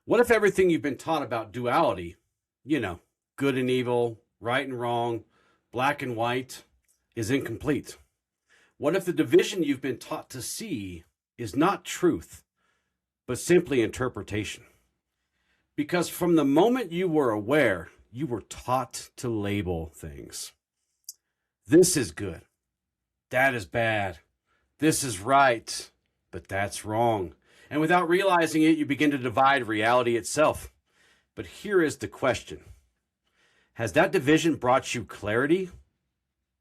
What if everything you've been taught about duality, good and evil, right and wrong, black and white, is incomplete? What if the division you've been taught to see is not truth, but simply interpretation? Because from the moment you were aware, you were taught to label things. This is good. That is bad. This is right, but that's wrong. And without realizing it, you begin to divide reality itself. But here is the question. Has that division brought you clarity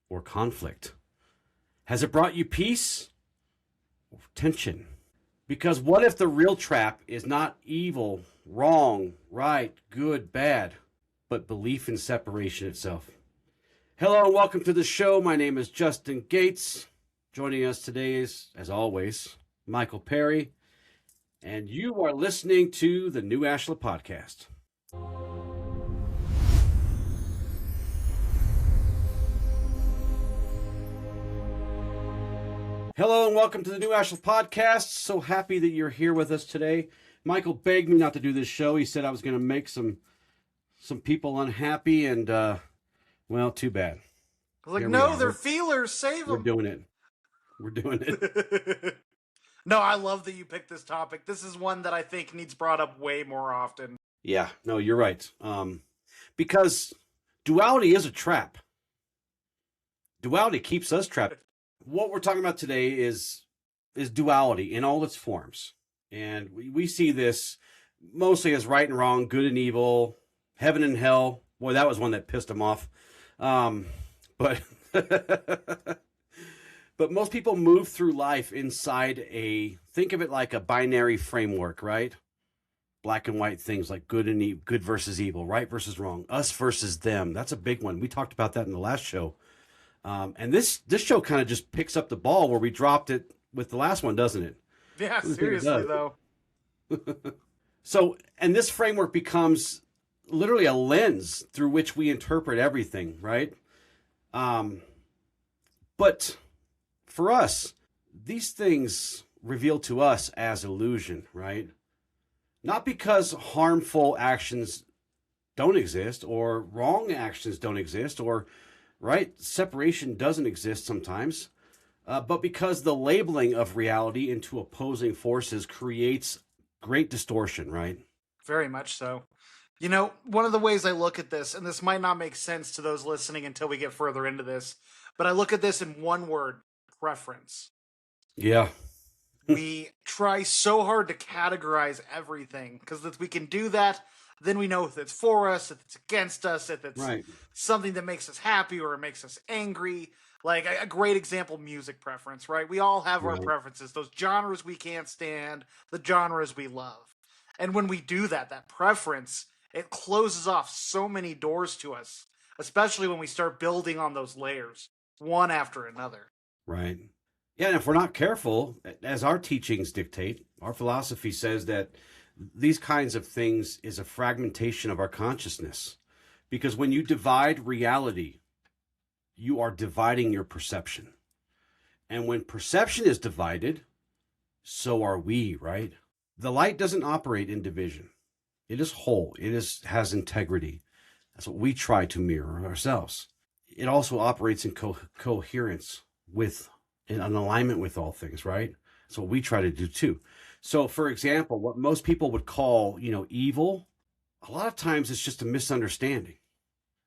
or conflict? Has it brought you peace or tension? Because what if the real trap is not evil, wrong, right, good, bad, but belief in separation itself? Hello and welcome to the show. My name is Justin Gates. Joining us today is, as always, Michael Perry. And you are listening to the new Ashla Podcast. Hello and welcome to the new Ashla Podcast. So happy that you're here with us today. Michael begged me not to do this show. He said I was going to make some people unhappy, and well, too bad. I was like, no, they're feelers. Save them. We're doing it. No, I love that you picked this topic. This is one that I think needs brought up way more often. Yeah, no, you're right. Because duality is a trap. Duality keeps us trapped. What we're talking about today is duality in all its forms. And we see this mostly as right and wrong, good and evil, heaven and hell. Boy, that was one that pissed him off. But but most people move through life inside think of it like a binary framework, right? Black and white things like good and evil, good versus evil, right versus wrong, us versus them. That's a big one. We talked about that in the last show. And this show kind of just picks up the ball where we dropped it with the last one, doesn't it? Yeah, seriously though. So, and this framework becomes literally a lens through which we interpret everything, right? But for us, these things reveal to us as illusion, right? Not because harmful actions don't exist or wrong actions don't exist or, right, separation doesn't exist sometimes, but because the labeling of reality into opposing forces creates great distortion, right? Very much so. You know, one of the ways I look at this, and this might not make sense to those listening until we get further into this, but I look at this in one word: preference. Yeah. We try so hard to categorize everything because if we can do that, then we know if it's for us, if it's against us, if it's something that makes us happy or it makes us angry. Like a great example, music preference, right? We all have our preferences, those genres we can't stand, the genres we love. And when we do that, that preference, it closes off so many doors to us, especially when we start building on those layers, one after another. Right. Yeah, and if we're not careful, as our teachings dictate, our philosophy says that these kinds of things is a fragmentation of our consciousness. Because when you divide reality, you are dividing your perception. And when perception is divided, so are we, right? The light doesn't operate in division. It is whole. It has integrity. That's what we try to mirror ourselves. It also operates in coherence in an alignment with all things, right? That's what we try to do too. So, for example, what most people would call, evil, a lot of times it's just a misunderstanding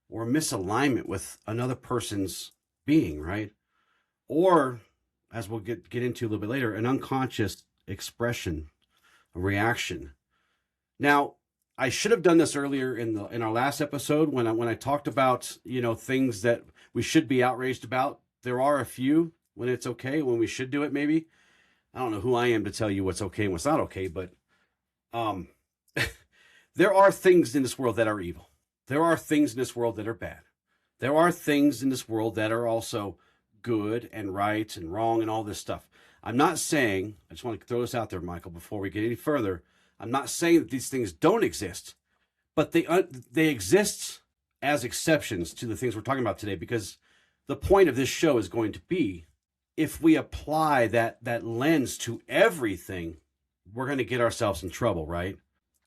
or a misalignment with another person's being, right? Or, as we'll get into a little bit later, an unconscious expression, a reaction. Now, I should have done this earlier in our last episode when I talked about, things that we should be outraged about. There are a few when it's okay, when we should do it maybe. I don't know who I am to tell you what's okay and what's not okay, but there are things in this world that are evil. There are things in this world that are bad. There are things in this world that are also good and right and wrong and all this stuff. I'm not saying, I just want to throw this out there, Michael, before we get any further. I'm not saying that these things don't exist, but they exist as exceptions to the things we're talking about today, because the point of this show is going to be, if we apply that lens to everything, we're going to get ourselves in trouble, right?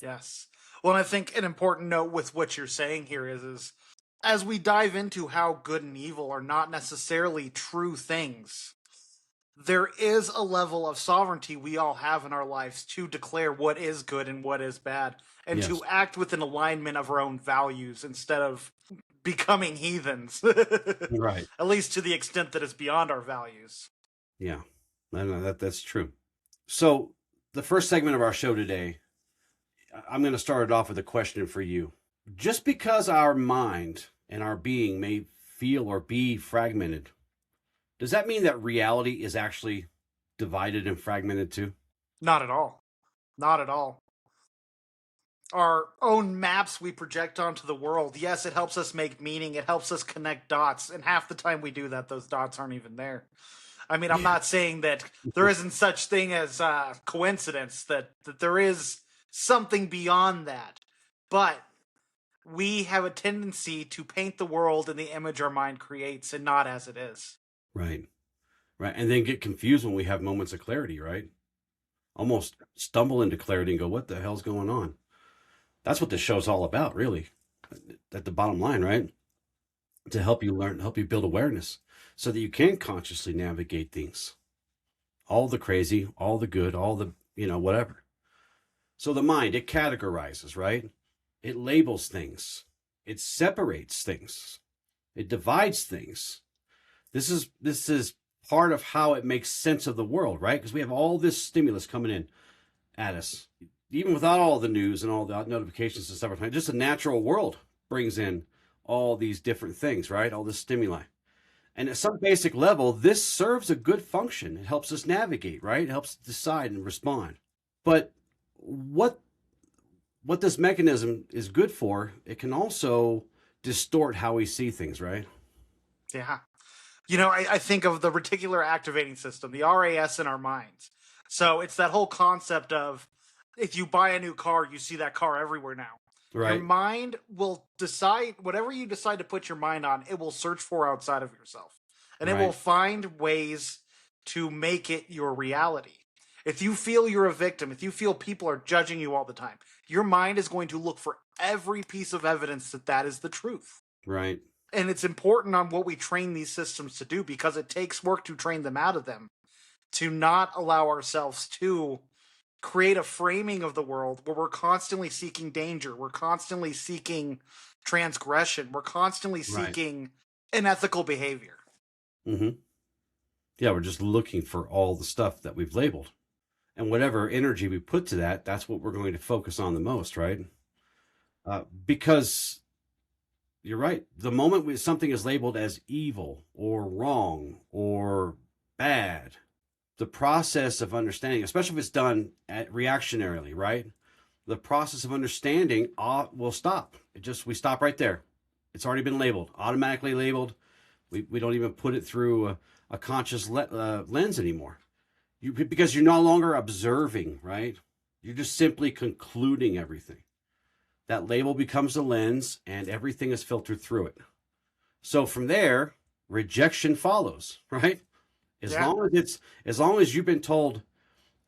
Yes. Well, and I think an important note with what you're saying here is as we dive into how good and evil are not necessarily true things, there is a level of sovereignty we all have in our lives to declare what is good and what is bad, and Yes. to act with an alignment of our own values instead of becoming heathens. Right. At least to the extent that it's beyond our values. Yeah. I know that's true. So the first segment of our show today, I'm going to start it off with a question for you. Just because our mind and our being may feel or be fragmented, does that mean that reality is actually divided and fragmented too? Not at all. Not at all. Our own maps we project onto the world, yes, it helps us make meaning, it helps us connect dots, and half the time we do that, those dots aren't even there. I mean, I'm not saying that there isn't such thing as coincidence, that there is something beyond that, but we have a tendency to paint the world in the image our mind creates and not as it is. Right. Right. And then get confused when we have moments of clarity, right? Almost stumble into clarity and go, what the hell's going on? That's what this show's all about, really. At the bottom line, right? To help you learn, help you build awareness so that you can consciously navigate things. All the crazy, all the good, all the, whatever. So the mind, it categorizes, right? It labels things. It separates things. It divides things. This is part of how it makes sense of the world, right? Because we have all this stimulus coming in at us. Even without all the news and all the notifications and stuff, just a natural world brings in all these different things, right? All this stimuli. And at some basic level, this serves a good function. It helps us navigate, right? It helps us decide and respond. But what this mechanism is good for, it can also distort how we see things, right? Yeah. I think of the reticular activating system, the RAS in our minds. So it's that whole concept of if you buy a new car, you see that car everywhere now. Right. Your mind will decide, whatever you decide to put your mind on, it will search for outside of yourself. And it will find ways to make it your reality. If you feel you're a victim, if you feel people are judging you all the time, your mind is going to look for every piece of evidence that is the truth. Right. And it's important on what we train these systems to do, because it takes work to train them out of them, to not allow ourselves to create a framing of the world where we're constantly seeking danger, we're constantly seeking transgression, we're constantly seeking unethical behavior. Mm-hmm. Yeah, we're just looking for all the stuff that we've labeled. And whatever energy we put to that, that's what we're going to focus on the most, right? Because you're right. The moment something is labeled as evil or wrong or bad, the process of understanding, especially if it's done reactionarily, right? The process of understanding will stop. We stop right there. It's already been labeled, automatically labeled. We don't even put it through a conscious lens anymore. Because you're no longer observing, right? You're just simply concluding everything. That label becomes a lens and everything is filtered through it. So from there, rejection follows, right? As long as you've been told,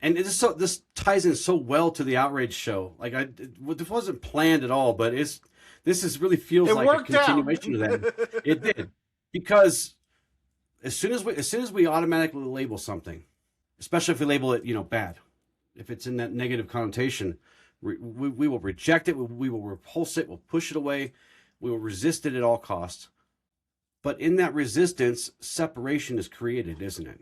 and this ties in so well to the outrage show. Like this wasn't planned at all, but this really feels like a continuation of that. It did, because as soon as we automatically label something, especially if we label it, bad, if it's in that negative connotation, we will reject it. We will repulse it. We'll push it away. We will resist it at all costs. But in that resistance, separation is created, isn't it?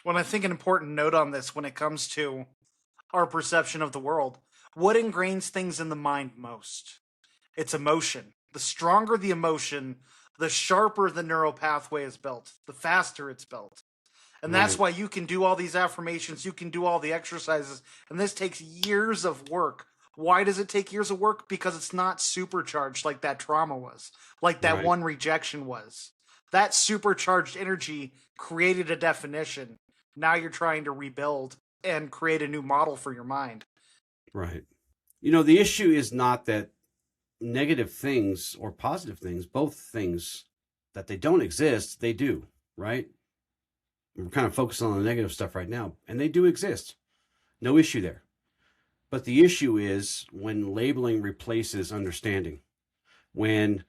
Well, I think an important note on this when it comes to our perception of the world, what ingrains things in the mind most? It's emotion. The stronger the emotion, the sharper the neural pathway is built, the faster it's built. And that's why you can do all these affirmations, you can do all the exercises, and this takes years of work. Why does it take years of work? Because it's not supercharged like that trauma was, like that one rejection was. That supercharged energy created a definition. Now you're trying to rebuild and create a new model for your mind. Right. The issue is not that negative things or positive things, both things, that they don't exist, they do, right? We're kind of focused on the negative stuff right now, and they do exist. No issue there. But the issue is when labeling replaces understanding, when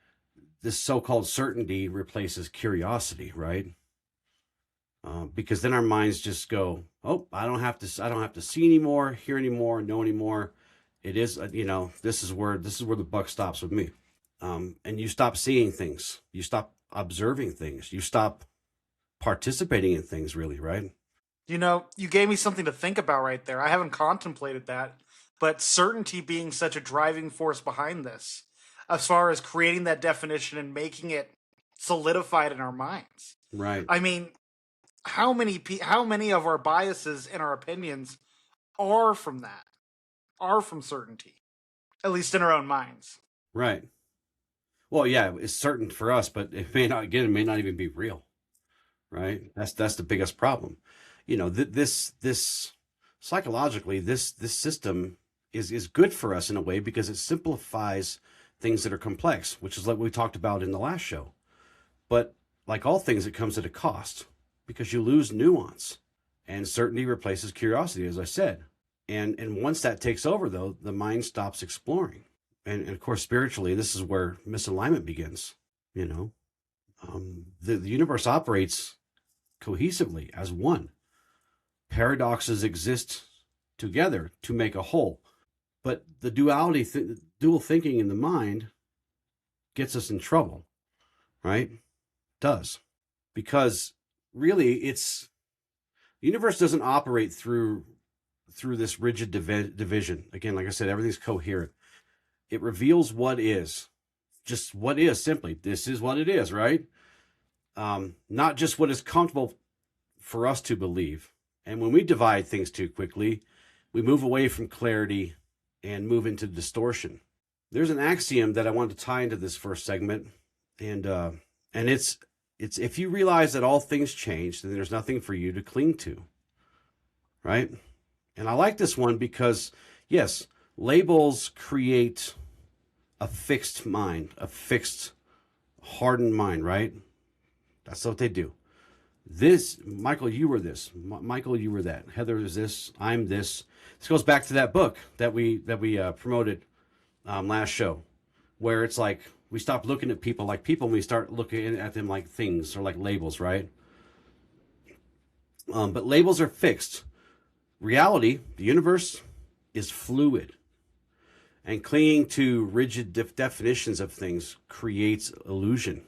this so-called certainty replaces curiosity, right? Because then our minds just go, oh, I don't have to see anymore, hear anymore, know anymore. It is, this is where the buck stops with me. And you stop seeing things, you stop observing things, you stop participating in things, really, right? You gave me something to think about right there. I haven't contemplated that, but certainty being such a driving force behind this, as far as creating that definition and making it solidified in our minds. Right. I mean, how many of our biases and our opinions are from that? Are from certainty, at least in our own minds. Right. Well, yeah, it's certain for us, but it may not even be real. Right. That's the biggest problem. This psychologically, this system is good for us in a way because it simplifies things that are complex, which is like we talked about in the last show. But like all things, it comes at a cost because you lose nuance, and certainty replaces curiosity, as I said. And once that takes over, though, the mind stops exploring. And of course, spiritually, this is where misalignment begins. The universe operates cohesively as one. Paradoxes exist together to make a whole. But the dual thinking in the mind gets us in trouble, right? It does. Because really, the universe doesn't operate through this rigid division. Again, like I said, everything's coherent. It reveals what is. Just what is, simply. This is what it is, right? Not just what is comfortable for us to believe. And when we divide things too quickly, we move away from clarity and move into distortion. There's an axiom that I want to tie into this first segment, and it's if you realize that all things change, then there's nothing for you to cling to, right? And I like this one because, yes, labels create a fixed mind, a fixed, hardened mind, right? That's what they do. This, Michael, you were this. Michael, you were that. Heather is this. I'm this. This goes back to that book that we promoted last show, where it's like we stop looking at people like people and we start looking at them like things or like labels, right? But labels are fixed. Reality, the universe, is fluid. And clinging to rigid definitions of things creates illusion.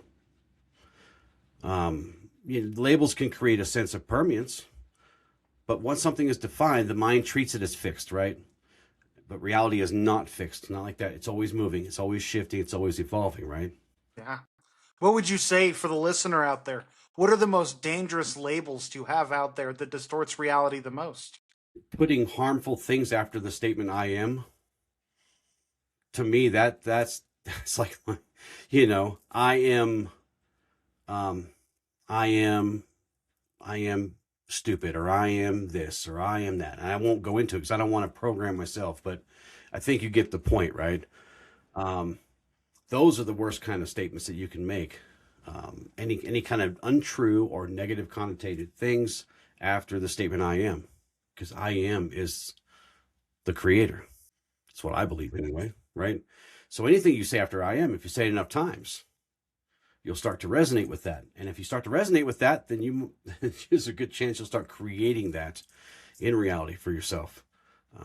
Labels can create a sense of permanence, but once something is defined, the mind treats it as fixed, right? But reality is not fixed, not like that. It's always moving, it's always shifting, it's always evolving, right? Yeah. What would you say for the listener out there? What are the most dangerous labels to have out there that distorts reality the most? Putting harmful things after the statement "I am." To me, that's like, I am. I am stupid, or I am this, or I am that. And I won't go into it because I don't want to program myself, but I think you get the point, right? Those are the worst kind of statements that you can make. Any kind of untrue or negative connotated things after the statement "I am," because I am is the creator. That's what I believe anyway, right? So anything you say after "I am," if you say it enough times, you'll start to resonate with that. And if you start to resonate with that, then there's a good chance you'll start creating that in reality for yourself.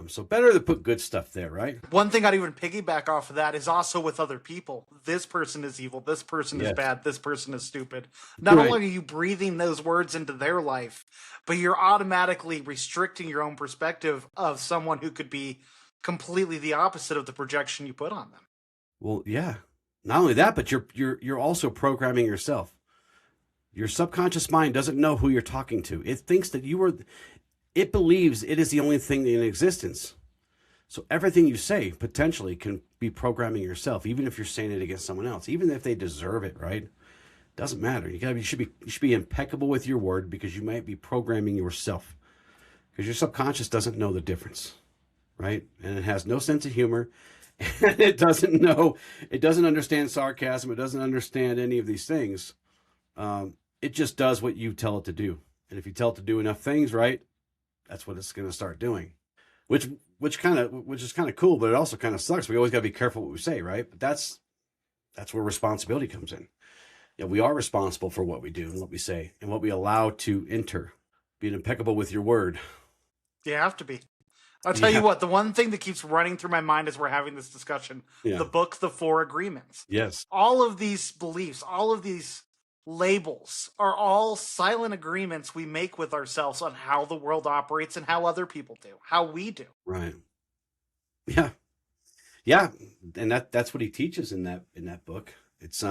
So better to put good stuff there, right? One thing I'd even piggyback off of that is also with other people. This person is evil. This person is bad. This person is stupid. Not only are you breathing those words into their life, but you're automatically restricting your own perspective of someone who could be completely the opposite of the projection you put on them. Well, yeah. Not only that, but you're also programming yourself. Your subconscious mind doesn't know who you're talking to. It thinks that it believes it is the only thing in existence. So everything you say potentially can be programming yourself, even if you're saying it against someone else, even if they deserve it, right? Doesn't matter. You should be impeccable with your word, because you might be programming yourself, because your subconscious doesn't know the difference, right? And it has no sense of humor. And it doesn't understand sarcasm. It doesn't understand any of these things. It just does what you tell it to do. And if you tell it to do enough things, right, that's what it's going to start doing. Which which is kind of cool, but it also kind of sucks. We always got to be careful what we say, right? But that's where responsibility comes in. Yeah, we are responsible for what we do and what we say and what we allow to enter. Being impeccable with your word. You have to be. I'll tell you what, the one thing that keeps running through my mind as we're having this discussion, the book, The Four Agreements. Yes. All of these beliefs, all of these labels are all silent agreements we make with ourselves on how the world operates and how other people do, how we do. Right. Yeah. Yeah. And that's what he teaches in that book. It's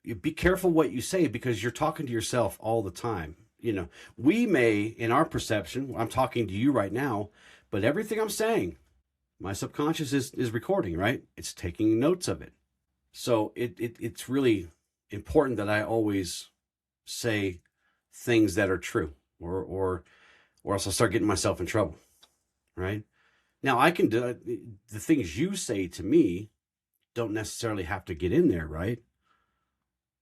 you be careful what you say, because you're talking to yourself all the time. You know, we may, in our perception, I'm talking to you right now, but everything I'm saying, my subconscious is recording, right? It's taking notes of it. So it's really important that I always say things that are true, or else I'll start getting myself in trouble, right? Now, I can do the things you say to me don't necessarily have to get in there, right?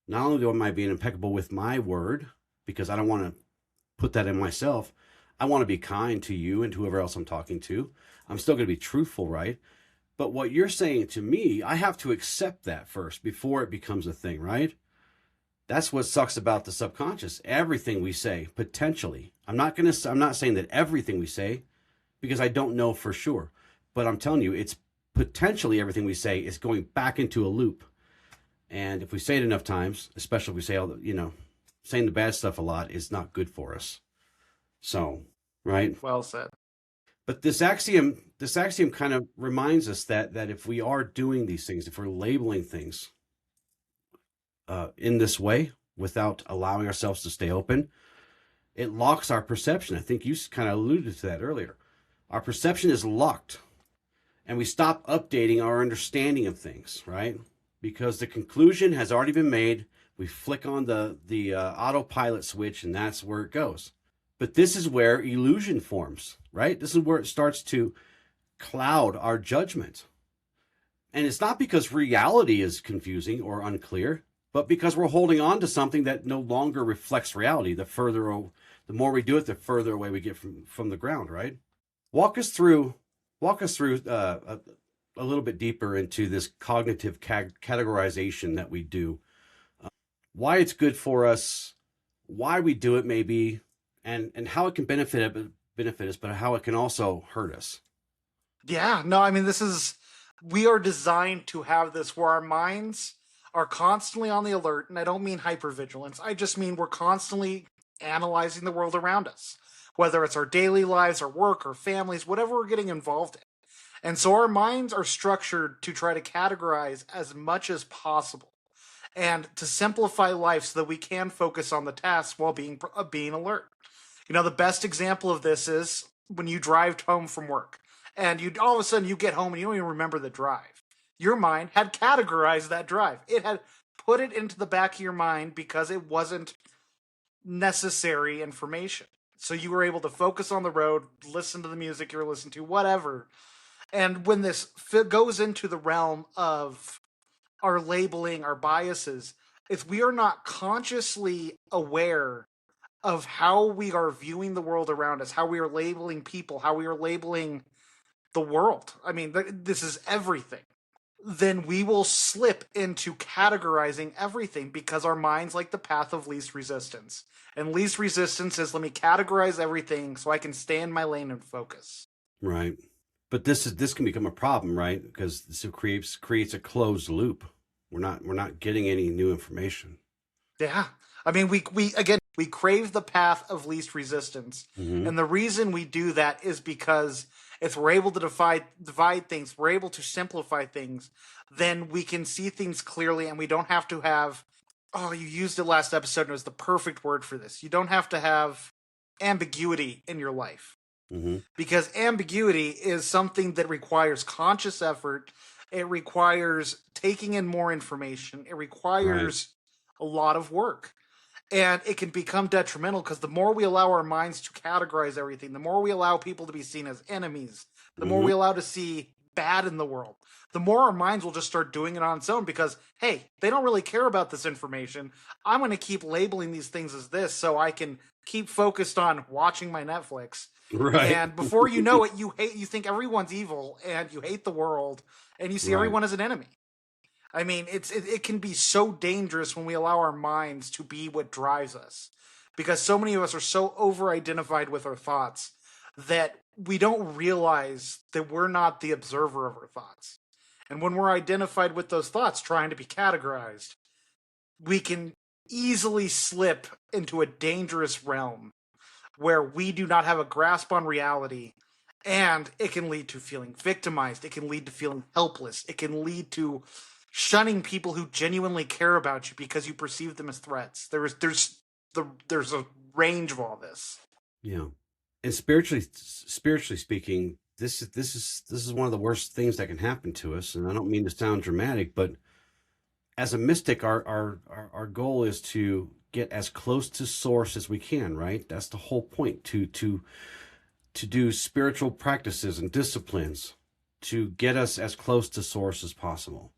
Not only am I being impeccable with my word, because I don't want to put that in myself, I want to be kind to you and to whoever else I'm talking to. I'm still going to be truthful, right? But what you're saying to me, I have to accept that first before it becomes a thing, right? That's what sucks about the subconscious. Everything we say, potentially. I'm not saying that everything we say, because I don't know for sure. But I'm telling you, it's potentially everything we say is going back into a loop. And if we say it enough times, especially if we say all the, saying the bad stuff a lot, is not good for us. So, right? Well said. But this axiom kind of reminds us that if we are doing these things, if we're labeling things in this way without allowing ourselves to stay open, it locks our perception. I think you kind of alluded to that earlier. Our perception is locked, and we stop updating our understanding of things, right? Because the conclusion has already been made. We flick on the autopilot switch, and that's where it goes. But this is where illusion forms, right? This is where it starts to cloud our judgment. And it's not because reality is confusing or unclear, but because we're holding on to something that no longer reflects reality. The more we do it, the further away we get from the ground, right? Walk us through a little bit deeper into this cognitive categorization that we do. Why it's good for us, why we do it maybe, and how it can benefit us, but how it can also hurt us. Yeah, no, I mean, we are designed to have this where our minds are constantly on the alert, and I don't mean hypervigilance. I just mean we're constantly analyzing the world around us, whether it's our daily lives, our work, our families, whatever we're getting involved in. And so our minds are structured to try to categorize as much as possible and to simplify life so that we can focus on the tasks while being alert. The best example of this is when you drive home from work and all of a sudden you get home and you don't even remember the drive. Your mind had categorized that drive. It had put it into the back of your mind because it wasn't necessary information. So you were able to focus on the road, listen to the music you were listening to, whatever. And when this goes into the realm of our labeling, our biases, if we are not consciously aware of how we are viewing the world around us, how we are labeling people, how we are labeling the world, I mean, this is everything, then we will slip into categorizing everything because our mind's like the path of least resistance. And least resistance is, let me categorize everything so I can stay in my lane and focus. Right. But this can become a problem, right? Because this creates a closed loop. We're not getting any new information. Yeah. I mean, we crave the path of least resistance. Mm-hmm. And the reason we do that is because if we're able to divide things, we're able to simplify things, then we can see things clearly and we don't have to have, you used it last episode and it was the perfect word for this. You don't have to have ambiguity in your life. Mm-hmm. Because ambiguity is something that requires conscious effort. It requires taking in more information. It requires a lot of work. And it can become detrimental because the more we allow our minds to categorize everything, the more we allow people to be seen as enemies, the more we allow to see bad in the world, the more our minds will just start doing it on its own because, hey, they don't really care about this information. I'm going to keep labeling these things as this so I can keep focused on watching my Netflix. Right. And before you know it, you think everyone's evil, and you hate the world, and you see Right. everyone as an enemy. I mean, it can be so dangerous when we allow our minds to be what drives us, because so many of us are so over-identified with our thoughts that we don't realize that we're not the observer of our thoughts. And when we're identified with those thoughts, trying to be categorized, we can easily slip into a dangerous realm where we do not have a grasp on reality, and it can lead to feeling victimized. It can lead to feeling helpless. It can lead to shunning people who genuinely care about you because you perceive them as threats. There's a range of all this. Yeah. And spiritually speaking, this is one of the worst things that can happen to us. And I don't mean to sound dramatic, but as a mystic, our goal is to get as close to source as we can, right? That's the whole point, to do spiritual practices and disciplines to get us as close to source as possible,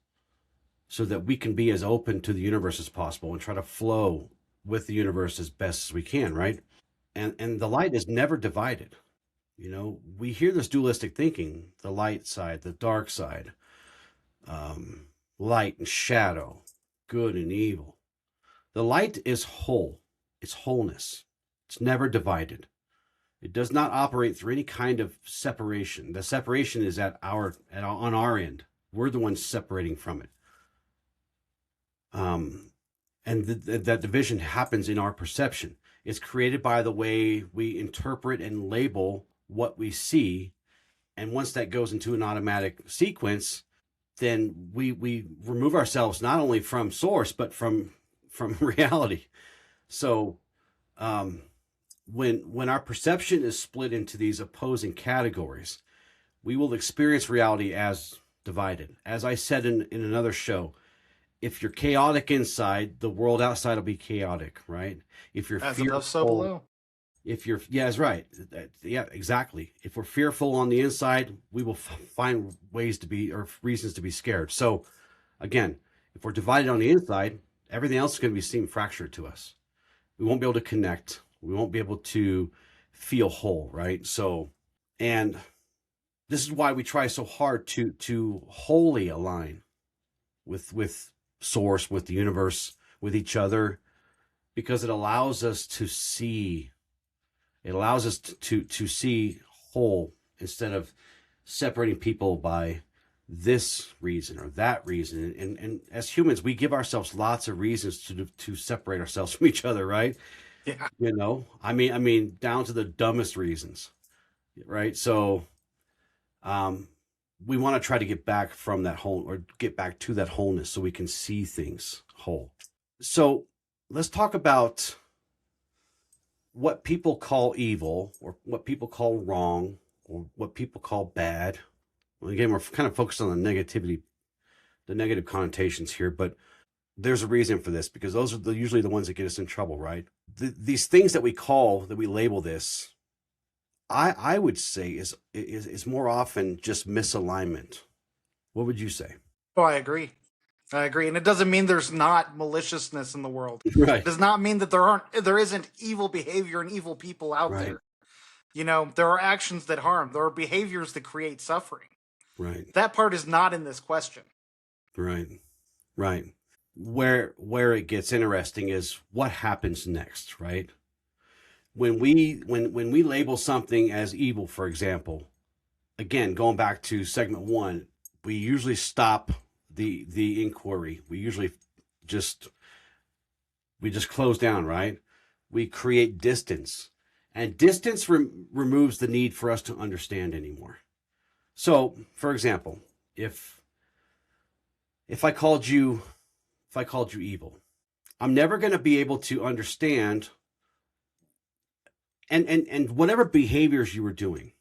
so that we can be as open to the universe as possible and try to flow with the universe as best as we can, right? And the light is never divided. You know, we hear this dualistic thinking, the light side, the dark side, light and shadow, good and evil. The light is whole. It's wholeness. It's never divided. It does not operate through any kind of separation. The separation is on our end. We're the ones separating from it. And that division happens in our perception. It's created by the way we interpret and label what we see. And once that goes into an automatic sequence, then we remove ourselves not only from source, but from reality. So when our perception is split into these opposing categories, we will experience reality as divided. As I said in another show, if you're chaotic inside, the world outside will be chaotic, right? If you're As fearful, above, so below. yeah, that's right. Yeah, exactly. If we're fearful on the inside, we will find ways to be, or reasons to be scared. So again, if we're divided on the inside, everything else is going to be seem fractured to us. We won't be able to connect. We won't be able to feel whole, right? So, and this is why we try so hard to wholly align with source, with the universe, with each other, because it allows us to see. It allows us to see whole, instead of separating people by this reason or that reason. And as humans, we give ourselves lots of reasons to separate ourselves from each other, right? Yeah. You know, I mean, down to the dumbest reasons, right? So, we want to try to get back from that whole, or get back to that wholeness, so we can see things whole. So let's talk about what people call evil, or what people call wrong, or what people call bad. Well, again, we're kind of focused on the negativity, the negative connotations here, but there's a reason for this, because those are usually the ones that get us in trouble, right? These things that we label this, I would say is more often just misalignment. What would you say? Oh, I agree. And it doesn't mean there's not maliciousness in the world. Right. It does not mean that there isn't evil behavior and evil people out Right. there. You know, there are actions that harm. There are behaviors that create suffering. Right. That part is not in this question. Right. Right. Where it gets interesting is what happens next, right? When we label something as evil, for example, again, going back to segment 1, we usually stop the inquiry. We usually just close down, right? We create distance, and distance removes the need for us to understand anymore. So, for example, if I called you evil, I'm never going to be able to understand and whatever behaviors you were doing,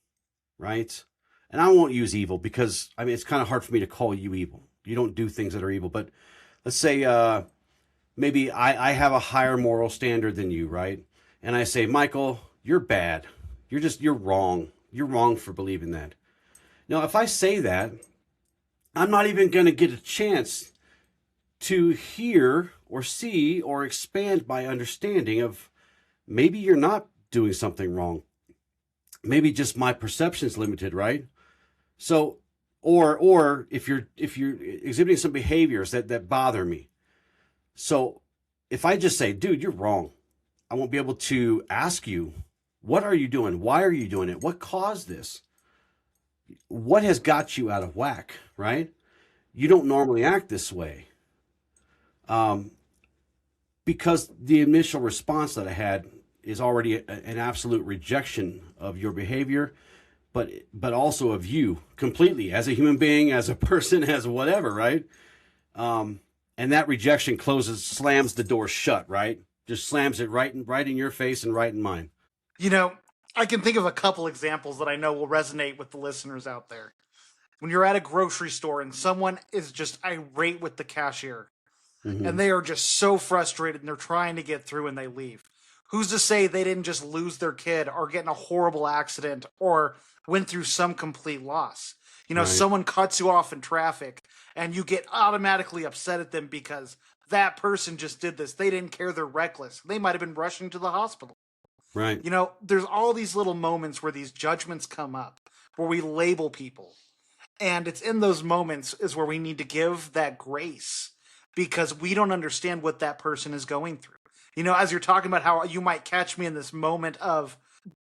right? And I won't use evil, because I mean, it's kind of hard for me to call you evil. You don't do things that are evil, but let's say maybe I have a higher moral standard than you, right? And I say, Michael, you're bad. You're wrong. You're wrong for believing that. Now, if I say that, I'm not even going to get a chance to hear or see or expand my understanding of maybe you're not doing something wrong. maybe just my perception is limited, right? So, or if you're exhibiting some behaviors that bother me. So if I just say, dude, you're wrong, I won't be able to ask you, what are you doing? Why are you doing it? What caused this? What has got you out of whack, right? You don't normally act this way. Because the initial response that I had is already an absolute rejection of your behavior, but also of you completely as a human being, as a person, as whatever, right? And that rejection slams the door shut, right? Just slams it right in your face and right in mine. You know, I can think of a couple examples that I know will resonate with the listeners out there. When you're at a grocery store and someone is just irate with the cashier, and they are just so frustrated and they're trying to get through and they leave. Who's to say they didn't just lose their kid or get in a horrible accident or went through some complete loss? You know, someone cuts you off in traffic and you get automatically upset at them because that person just did this. They didn't care. They're reckless. They might have been rushing to the hospital. Right. You know, there's all these little moments where these judgments come up, where we label people. And it's in those moments is where we need to give that grace, because we don't understand what that person is going through. You know, as you're talking about how you might catch me in this moment of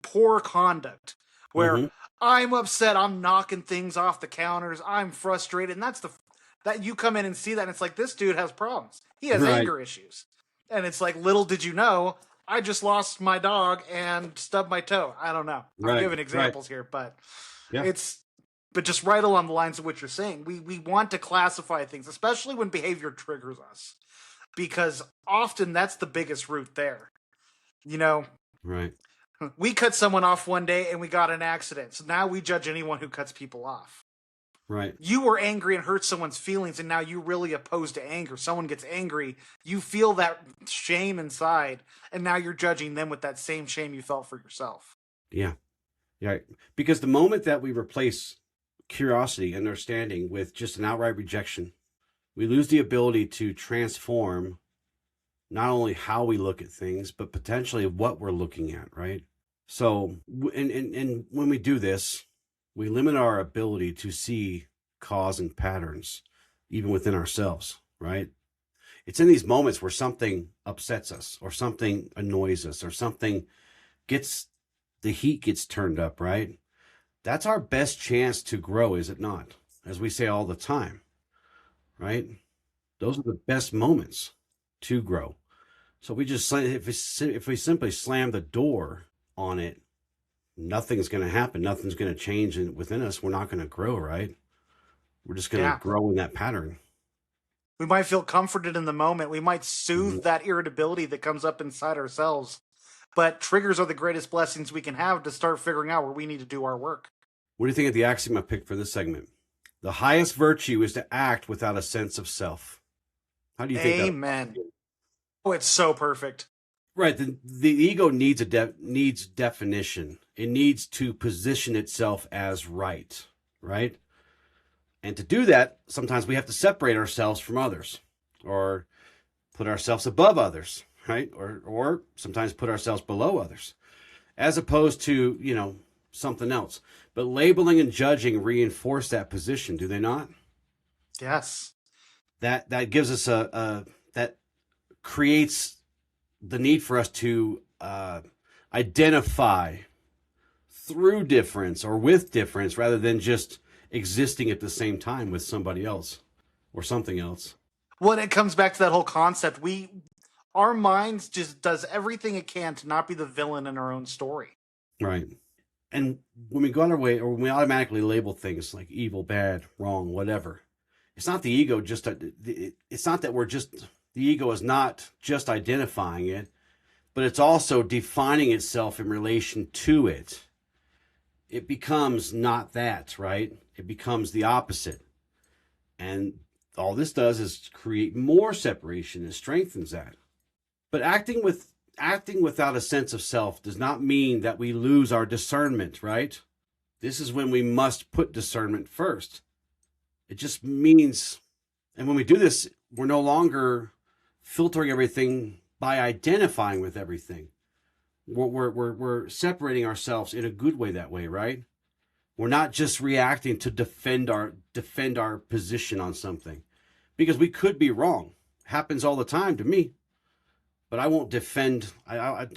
poor conduct where I'm upset, I'm knocking things off the counters, I'm frustrated, and that you come in and see that, and it's like, this dude has problems. He has anger issues. And it's like, little did you know, I just lost my dog and stubbed my toe. I don't know. I'm giving examples here, but but just right along the lines of what you're saying, we want to classify things, especially when behavior triggers us, because often that's the biggest root there. You know, we cut someone off one day and we got an accident. So now we judge anyone who cuts people off. Right. You were angry and hurt someone's feelings, and now you're really opposed to anger. Someone gets angry, you feel that shame inside, and now you're judging them with that same shame you felt for yourself. Yeah. Yeah. Because the moment that we replace curiosity, understanding with just an outright rejection, we lose the ability to transform not only how we look at things, but potentially what we're looking at, right? So, and when we do this, we limit our ability to see cause and patterns, even within ourselves, right? It's in these moments where something upsets us, or something annoys us, or something the heat gets turned up, right? That's our best chance to grow, is it not? As we say all the time, right? Those are the best moments to grow. So if we simply slam the door on it, nothing's going to happen. Nothing's going to change within us. We're not going to grow, right? We're just going to grow in that pattern. We might feel comforted in the moment. We might soothe that irritability that comes up inside ourselves. But triggers are the greatest blessings we can have to start figuring out where we need to do our work. What do you think of the axiom I picked for this segment? The highest virtue is to act without a sense of self. How do you think? Amen. Oh, it's so perfect. Right. The ego needs needs definition. It needs to position itself as right. And to do that, sometimes we have to separate ourselves from others, or put ourselves above others, right? Or sometimes put ourselves below others, as opposed to, something else. But labeling and judging reinforce that position, do they not? Yes. That gives us that creates the need for us to identify through difference or with difference, rather than just existing at the same time with somebody else or something else. Well, it comes back to that whole concept. Our minds just does everything it can to not be the villain in our own story. Right. And when we go on our way, or when we automatically label things like evil, bad, wrong, whatever, it's not the ego. It's not that the ego is not just identifying it, but it's also defining itself in relation to it. It becomes not that, right? It becomes the opposite. And all this does is create more separation and strengthens that. But acting without a sense of self does not mean that we lose our discernment, right? This is when we must put discernment first. It just means, and when we do this, we're no longer filtering everything by identifying with everything. We're separating ourselves in a good way that way, right? We're not just reacting to defend our position on something, because we could be wrong. Happens all the time to me, but I won't defend. I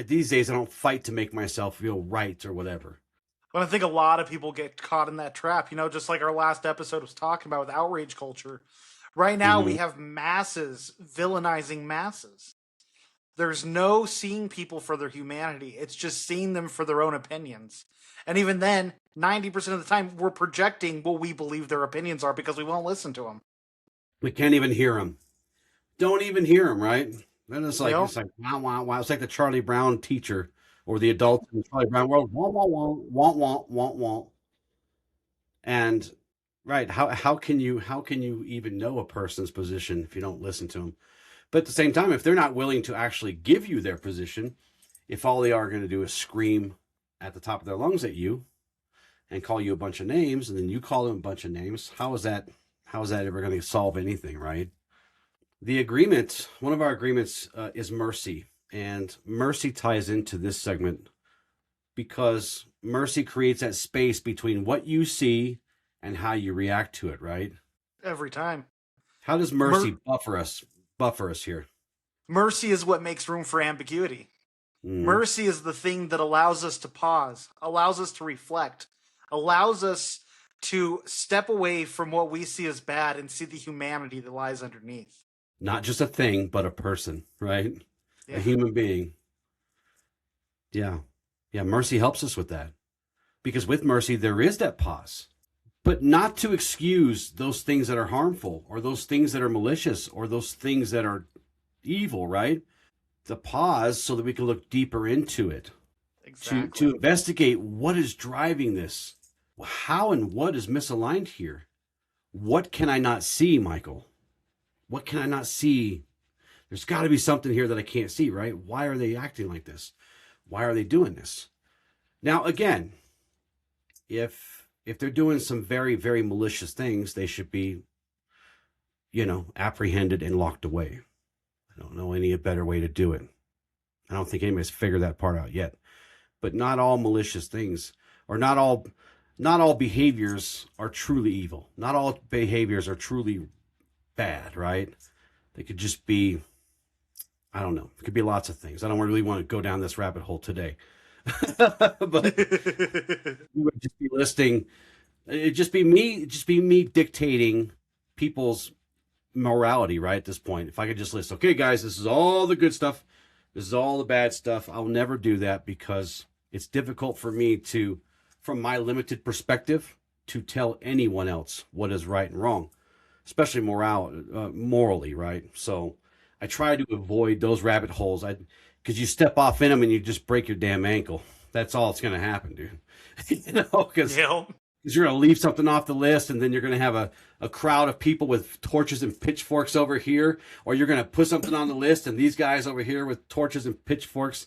these days I don't fight to make myself feel right or whatever. But I think a lot of people get caught in that trap, just like our last episode was talking about with outrage culture. Right now, we have masses villainizing masses. There's no seeing people for their humanity. It's just seeing them for their own opinions. And even then, 90% of the time, we're projecting what we believe their opinions are because we won't listen to them. We can't even hear them. Don't even hear them, right? Then it's like, wow, wow, wow. It's like the Charlie Brown teacher or the adult in the Charlie Brown world. Wah, wah, wah, wah, wah, wah, wah. And right, how can you even know a person's position if you don't listen to them? But at the same time, if they're not willing to actually give you their position, if all they are going to do is scream at the top of their lungs at you and call you a bunch of names, and then you call them a bunch of names, how is that ever going to solve anything, right? The agreement, one of our agreements is mercy. And mercy ties into this segment because mercy creates that space between what you see and how you react to it, right? Every time. How does mercy buffer us here? Mercy is what makes room for ambiguity. Mercy is the thing that allows us to pause, allows us to reflect, allows us to step away from what we see as bad and see the humanity that lies underneath. Not just a thing, but a person, right? Yeah. A human being. Yeah. Yeah, mercy helps us with that. Because with mercy, there is that pause. But not to excuse those things that are harmful or those things that are malicious or those things that are evil, right? The pause so that we can look deeper into it. Exactly. To investigate what is driving this. How and what is misaligned here? What can I not see, Michael? What can I not see? There's got to be something here that I can't see, right? Why are they acting like this? Why are they doing this? Now, again, if they're doing some very, very malicious things, they should be, apprehended and locked away. I don't know any better way to do it. I don't think anybody's figured that part out yet. But not all malicious things, or not all behaviors are truly evil. Not all behaviors are truly bad, right? They could just be, I don't know. It could be lots of things. I don't really want to go down this rabbit hole today. But we would just be listing, it'd just be me dictating people's morality, right? At this point, if I could just list, okay, guys, this is all the good stuff. This is all the bad stuff. I'll never do that because it's difficult for me to, from my limited perspective, to tell anyone else what is right and wrong, especially morally, right? So I try to avoid those rabbit holes. Because you step off in them and you just break your damn ankle. That's all that's going to happen, dude. Because you're going to leave something off the list, and then you're going to have a crowd of people with torches and pitchforks over here, or you're going to put something on the list, and these guys over here with torches and pitchforks,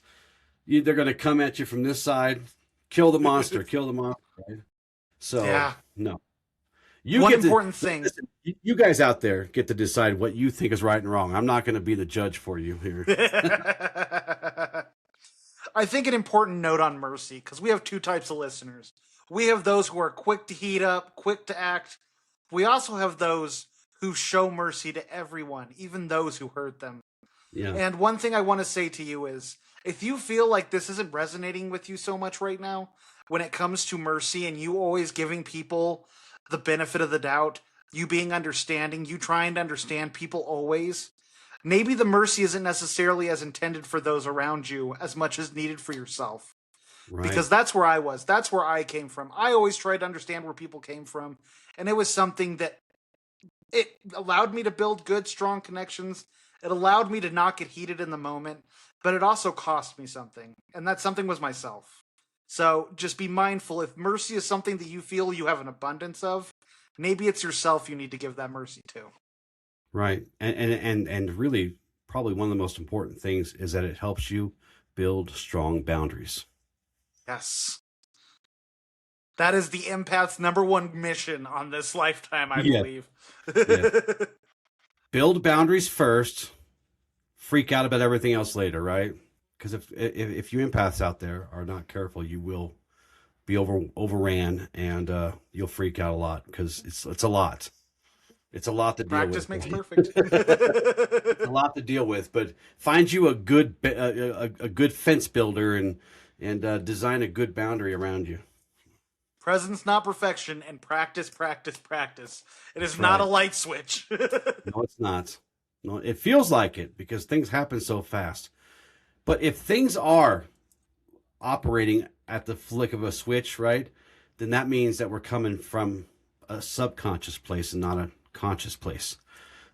they're going to come at you from this side, kill the monster, right? So, no. One important thing. You guys out there get to decide what you think is right and wrong. I'm not going to be the judge for you here. I think an important note on mercy, because we have two types of listeners. We have those who are quick to heat up, quick to act. We also have those who show mercy to everyone, even those who hurt them. Yeah. And one thing I want to say to you is, if you feel like this isn't resonating with you so much right now, when it comes to mercy and you always giving people the benefit of the doubt, you being understanding, you trying to understand people always, maybe the mercy isn't necessarily as intended for those around you as much as needed for yourself. Right. Because that's where I was. That's where I came from. I always tried to understand where people came from. And it was something that it allowed me to build good, strong connections. It allowed me to not get heated in the moment. But it also cost me something. And that something was myself. So just be mindful. If mercy is something that you feel you have an abundance of, maybe it's yourself you need to give that mercy to. Right. And really, probably one of the most important things is that it helps you build strong boundaries. Yes. That is the empath's number one mission on this lifetime, I believe. Yeah. Build boundaries first, freak out about everything else later, right? Because if you empaths out there are not careful, you will be overran, and you'll freak out a lot, because it's a lot. It's a lot to deal Practice with. Makes perfect. It's a lot to deal with, but find you a good fence builder, and design a good boundary around you. Presence, not perfection, and practice, practice, practice. It is not a light switch. No, it's not. No, it feels like it, because things happen so fast. But if things are operating at the flick of a switch, right, then that means that we're coming from a subconscious place and not a conscious place.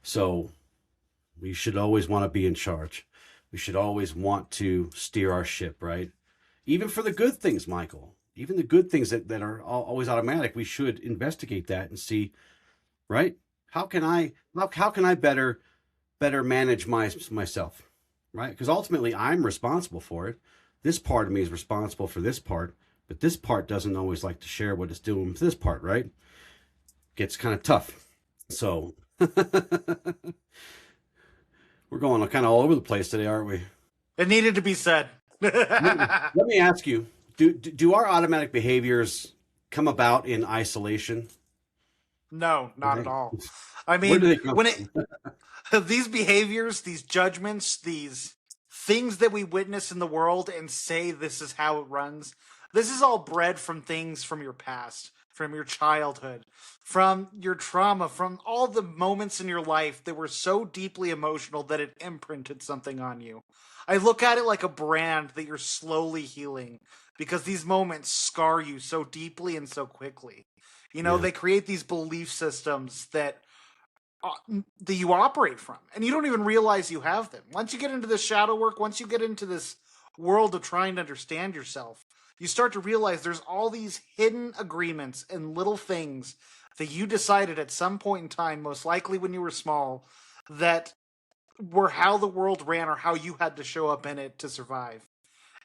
So we should always want to be in charge. We should always want to steer our ship, right? Even for the good things, Michael. Even the good things that are always automatic, we should investigate that and see, right? How can I better manage myself, right? Because ultimately I'm responsible for it. This part of me is responsible for this part, but this part doesn't always like to share what it's doing with this part, right? Gets kind of tough. So we're going kind of all over the place today, aren't we? It needed to be said. Let me ask you, do our automatic behaviors come about in isolation? No, not at all. I mean, these behaviors, these judgments, these things that we witness in the world and say this is how it runs, this is all bred from things from your past, from your childhood, from your trauma, from all the moments in your life that were so deeply emotional that it imprinted something on you. I look at it like a brand that you're slowly healing, because these moments scar you so deeply and so quickly. They create these belief systems that you operate from, and you don't even realize you have them. Once you get into this shadow work, once you get into this world of trying to understand yourself, you start to realize there's all these hidden agreements and little things that you decided at some point in time, most likely when you were small, that were how the world ran or how you had to show up in it to survive.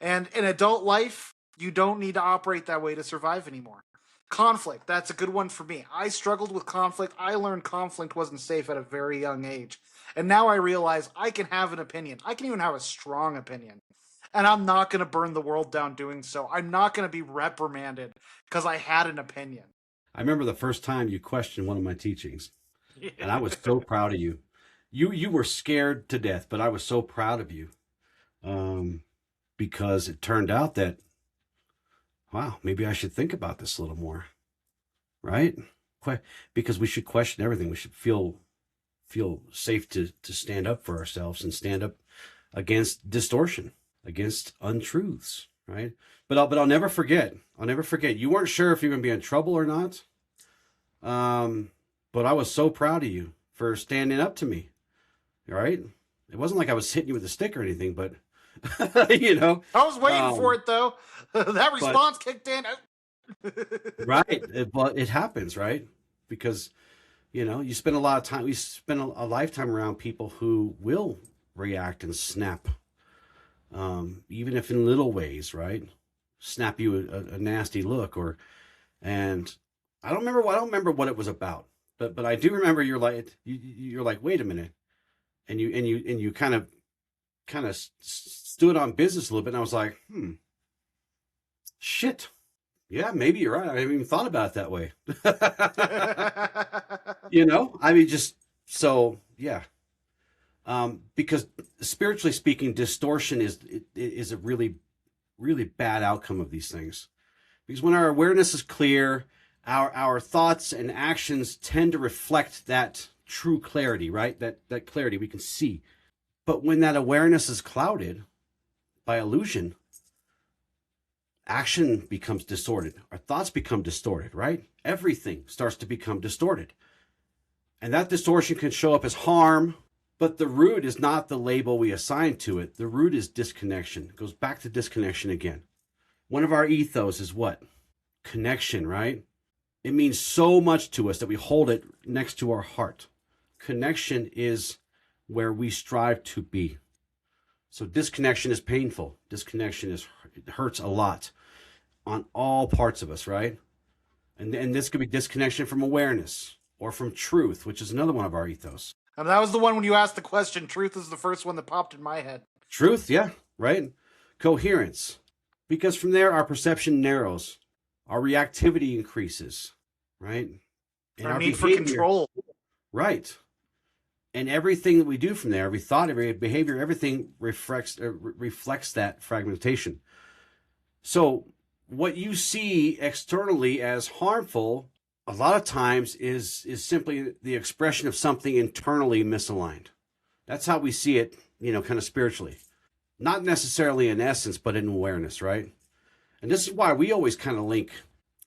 And in adult life, you don't need to operate that way to survive anymore. Conflict, that's a good one for me. I struggled with conflict. I learned conflict wasn't safe at a very young age. And now I realize I can have an opinion. I can even have a strong opinion. And I'm not going to burn the world down doing so. I'm not going to be reprimanded because I had an opinion. I remember the first time you questioned one of my teachings, and I was so proud of you. You were scared to death, but I was so proud of you, because it turned out that, wow, maybe I should think about this a little more, right? Because we should question everything. We should feel safe to stand up for ourselves and stand up against distortion, against untruths, right? But I'll never forget. I'll never forget. You weren't sure if you were going to be in trouble or not, but I was so proud of you for standing up to me. All right, it wasn't like I was hitting you with a stick or anything, but I was waiting for it though. That response kicked in. Right, but it happens, right? Because you spend a lot of time. We spend a lifetime around people who will react and snap, even if in little ways, right? Snap you a nasty look, and I don't remember what it was about, but I do remember you're like, wait a minute. And you kind of stood on business a little bit, and I was like, shit, yeah, maybe you're right. I haven't even thought about it that way. I mean, just so yeah. Because spiritually speaking, distortion is a really, really bad outcome of these things. Because when our awareness is clear, our thoughts and actions tend to reflect that true clarity, right? That clarity we can see. But when that awareness is clouded by illusion, action becomes distorted. Our thoughts become distorted, right? Everything starts to become distorted. And that distortion can show up as harm, but the root is not the label we assign to it. The root is disconnection. It goes back to disconnection again. One of our ethos is what? Connection, right? It means so much to us that we hold it next to our heart. Connection is where we strive to be. So disconnection is painful. Disconnection it hurts a lot on all parts of us, right? And this could be disconnection from awareness or from truth, which is another one of our ethos. And that was the one when you asked the question. Truth is the first one that popped in my head. Truth, yeah, right. Coherence, because from there our perception narrows, our reactivity increases, right? And Our our need for behavior, control. right? And everything that we do from there, every thought, every behavior, everything reflects that fragmentation. So what you see externally as harmful, a lot of times is simply the expression of something internally misaligned. That's how we see it, kind of spiritually. Not necessarily in essence, but in awareness, right? And this is why we always kind of link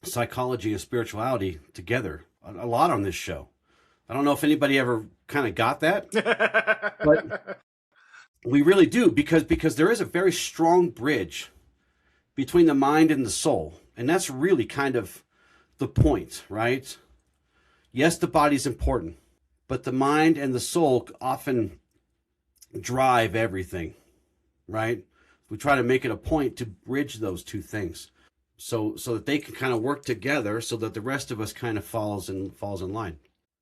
psychology and spirituality together a lot on this show. I don't know if anybody ever kind of got that, but we really do, because there is a very strong bridge between the mind and the soul. And that's really kind of the point, right? Yes, the body's important, but the mind and the soul often drive everything, right? We try to make it a point to bridge those two things so that they can kind of work together so that the rest of us kind of falls in line.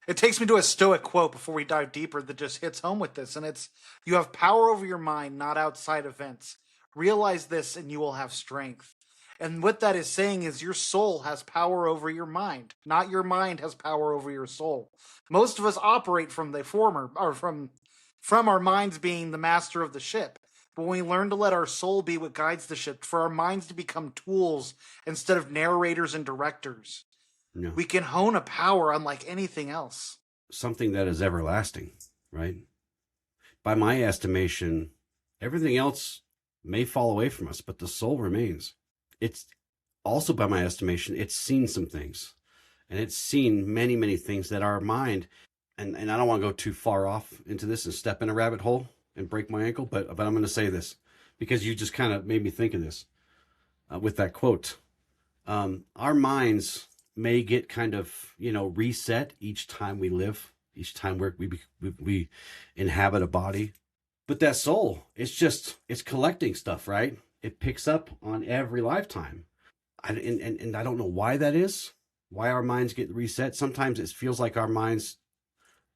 It takes me to a Stoic quote before we dive deeper that just hits home with this, and it's, "You have power over your mind, not outside events. Realize this and you will have strength." And what that is saying is your soul has power over your mind, not your mind has power over your soul. Most of us operate from the former, or from our minds being the master of the ship. But when we learn to let our soul be what guides the ship, for our minds to become tools instead of narrators and directors, Yeah. we can hone a power unlike anything else. Something that is everlasting, right? By my estimation, everything else may fall away from us, but the soul remains. It's also, by my estimation, it's seen some things, and it's seen many, many things that our mind, and I don't want to go too far off into this and step in a rabbit hole and break my ankle, but I'm going to say this because you just kind of made me think of this with that quote. Our minds may get kind of, reset each time we live, each time we inhabit a body. But that soul, it's collecting stuff, right? It picks up on every lifetime. And I don't know why that is, why our minds get reset. Sometimes it feels like our minds,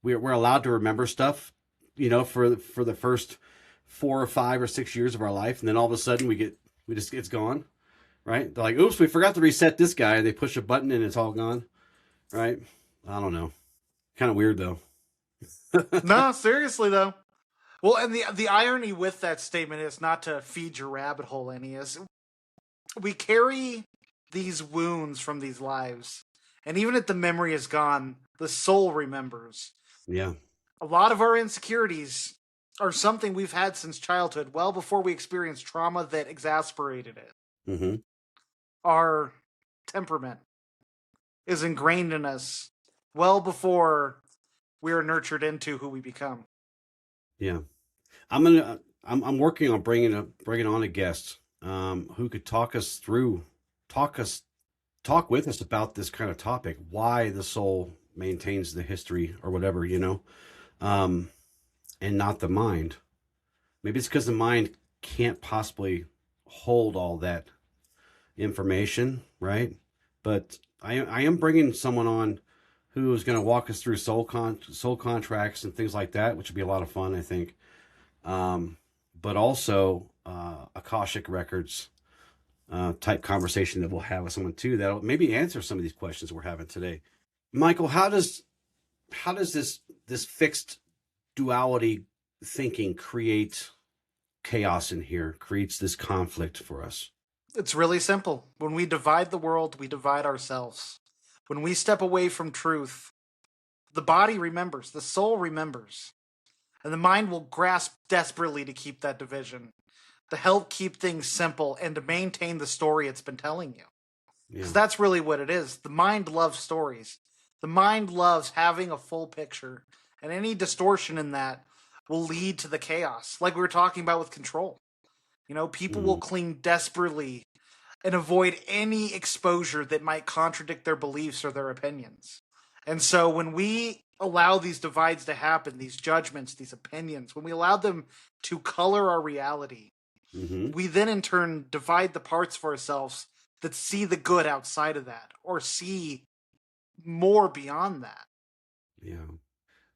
we're allowed to remember stuff, for the first 4 or 5 or 6 years of our life. And then all of a sudden it's gone. Right? They're like, oops, we forgot to reset this guy. And they push a button and it's all gone. Right? I don't know. Kind of weird, though. No, seriously, though. Well, and the irony with that statement is, not to feed your rabbit hole any, is we carry these wounds from these lives. And even if the memory is gone, the soul remembers. Yeah. A lot of our insecurities are something we've had since childhood, well before we experienced trauma that exasperated it. Mm-hmm. Our temperament is ingrained in us well before we are nurtured into who we become. Yeah, I'm working on bringing on a guest who could talk with us about this kind of topic, why the soul maintains the history or whatever, and not the mind. Maybe it's because the mind can't possibly hold all that information, right? But I am bringing someone on who is going to walk us through soul contracts and things like that, which would be a lot of fun, I think. But also Akashic Records type conversation that we'll have with someone too that'll maybe answer some of these questions we're having today. Michael, how does this fixed duality thinking create chaos in here, creates this conflict for us? It's really simple. When we divide the world, we divide ourselves. When we step away from truth, the body remembers, the soul remembers, and the mind will grasp desperately to keep that division, to help keep things simple and to maintain the story it's been telling you. Because that's really what it is. The mind loves stories. The mind loves having a full picture, and any distortion in that will lead to the chaos, like we were talking about with control. People will cling desperately and avoid any exposure that might contradict their beliefs or their opinions. And so when we allow these divides to happen, these judgments, these opinions, when we allow them to color our reality, we then in turn divide the parts of ourselves that see the good outside of that or see more beyond that. Yeah.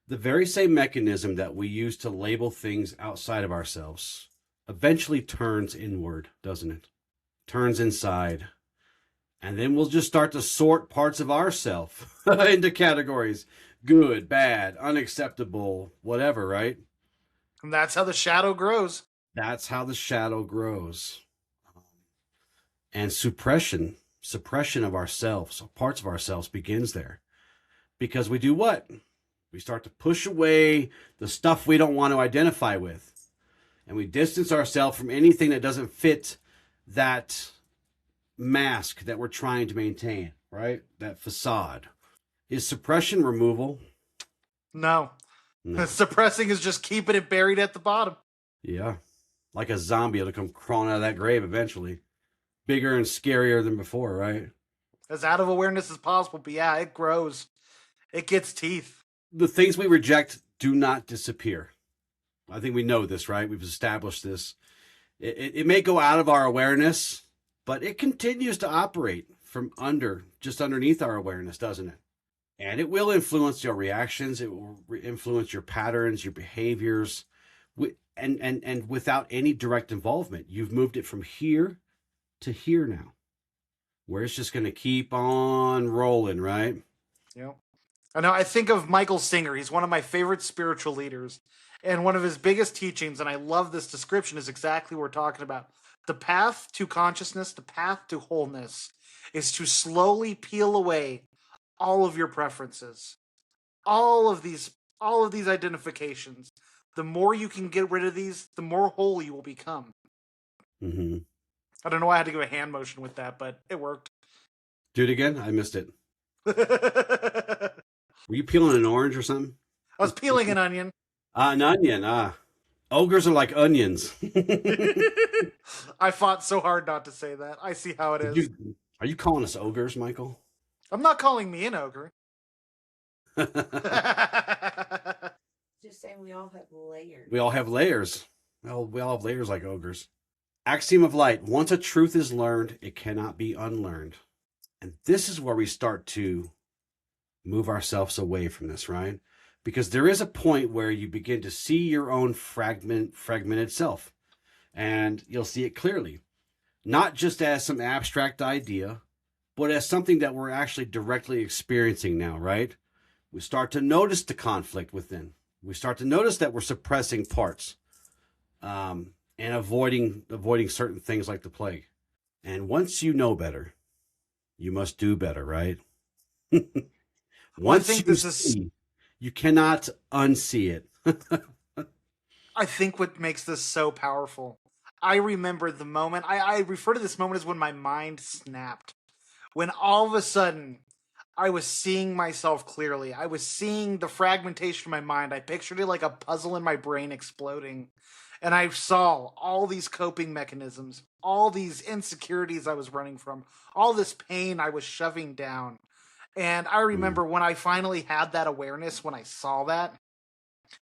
The very same mechanism that we use to label things outside of ourselves eventually turns inward, doesn't it? Turns inside. And then we'll just start to sort parts of ourself into categories. Good, bad, unacceptable, whatever, right? And that's how the shadow grows. That's how the shadow grows. And suppression of ourselves, parts of ourselves, begins there. Because we do what? We start to push away the stuff we don't want to identify with. And we distance ourselves from anything that doesn't fit that mask that we're trying to maintain, right? That facade. Is suppression removal? No. Suppressing is just keeping it buried at the bottom. Yeah. Like a zombie, it'll come crawling out of that grave eventually. Bigger and scarier than before, right? As out of awareness as possible, but yeah, it grows. It gets teeth. The things we reject do not disappear. I think we know this, right? We've established this. It may go out of our awareness, but it continues to operate from just underneath our awareness, doesn't it? And it will influence your reactions. It will influence your patterns, your behaviors, and without any direct involvement. You've moved it from here to here now, where it's just going to keep on rolling, right? Yep. I know. I think of Michael Singer. He's one of my favorite spiritual leaders. And one of his biggest teachings, and I love this description, is exactly what we're talking about. The path to consciousness, the path to wholeness, is to slowly peel away all of your preferences, all of these identifications. The more you can get rid of these, the more whole you will become. Mm-hmm. I don't know why I had to give a hand motion with that, but it worked. Do it again? I missed it. Were you peeling an orange or something? I was peeling an onion. An onion. Ogres are like onions. I fought so hard not to say that. I see how it is. Are you calling us ogres, Michael? I'm not calling me an ogre. Just saying we all have layers. We all have layers. Well, we all have layers like ogres. Axiom of light. Once a truth is learned, it cannot be unlearned. And this is where we start to move ourselves away from this, right? Because there is a point where you begin to see your own fragmented self. And you'll see it clearly. Not just as some abstract idea, but as something that we're actually directly experiencing now, right? We start to notice the conflict within. We start to notice that we're suppressing parts and avoiding certain things like the plague. And once you know better, you must do better, right? Once you cannot unsee it. I think what makes this so powerful, I remember the moment, I refer to this moment as when my mind snapped. When all of a sudden, I was seeing myself clearly. I was seeing the fragmentation of my mind. I pictured it like a puzzle in my brain exploding. And I saw all these coping mechanisms, all these insecurities I was running from, all this pain I was shoving down. And I remember when I finally had that awareness, when I saw that,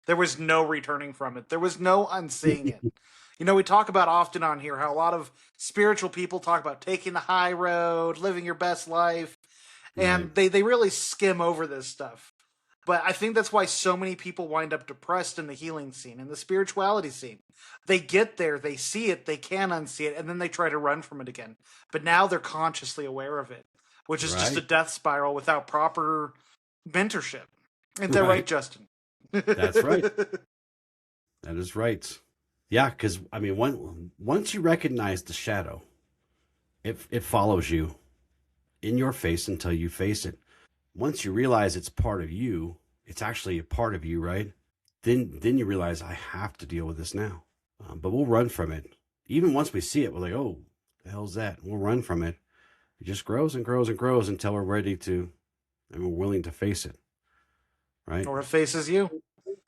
there was no returning from it. There was no unseeing it. You know, we talk about often on here how a lot of spiritual people talk about taking the high road, living your best life, and they really skim over this stuff. But I think that's why so many people wind up depressed in the healing scene, in the spirituality scene. They get there, they see it, they can unsee it, and then they try to run from it again. But now they're consciously aware of it, which is just a death spiral without proper mentorship. Isn't that right, Justin? That's right. That is right. Yeah, because, I mean, once you recognize the shadow, it follows you in your face until you face it. Once you realize it's part of you, it's actually a part of you, right? Then you realize, I have to deal with this now. But we'll run from it. Even once we see it, we're like, oh, the hell's that? We'll run from it. It just grows and grows and grows until we're ready to, and we're willing to face it, right? Or it faces you.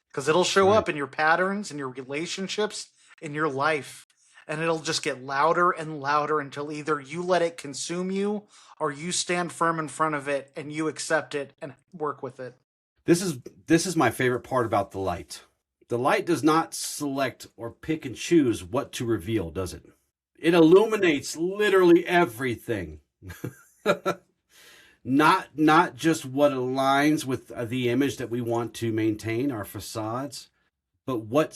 Because it'll show up in your patterns, in your relationships, in your life. And it'll just get louder and louder until either you let it consume you or you stand firm in front of it and you accept it and work with it. This is my favorite part about the light. The light does not select or pick and choose what to reveal, does it? It illuminates literally everything. Not just what aligns with the image that we want to maintain, our facades, But what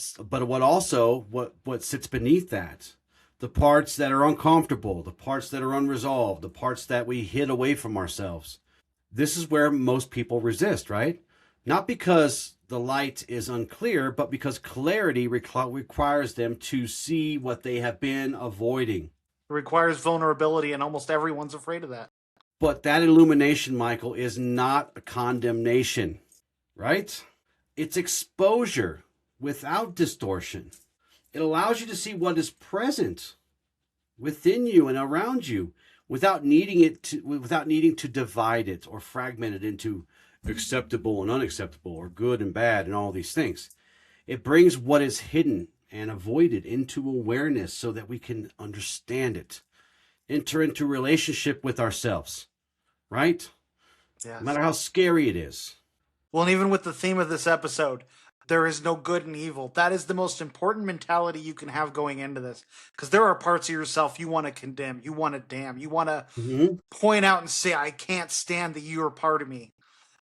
sits beneath that? The parts that are uncomfortable, the parts that are unresolved, the parts that we hid away from ourselves. This is where most people resist, right? Not because the light is unclear, but because clarity requires them to see what they have been avoiding. It requires vulnerability, and almost everyone's afraid of that. But that illumination, Michael, is not a condemnation, right? It's exposure without distortion. It allows you to see what is present within you and around you without needing to divide it or fragment it into acceptable and unacceptable or good and bad and all these things. It brings what is hidden and avoided into awareness so that we can understand it, enter into relationship with ourselves, right? Yes. No matter how scary it is. Well, and even with the theme of this episode, there is no good and evil. That is the most important mentality you can have going into this. Because there are parts of yourself you want to condemn, you want to damn, you want to point out and say, I can't stand that you are part of me.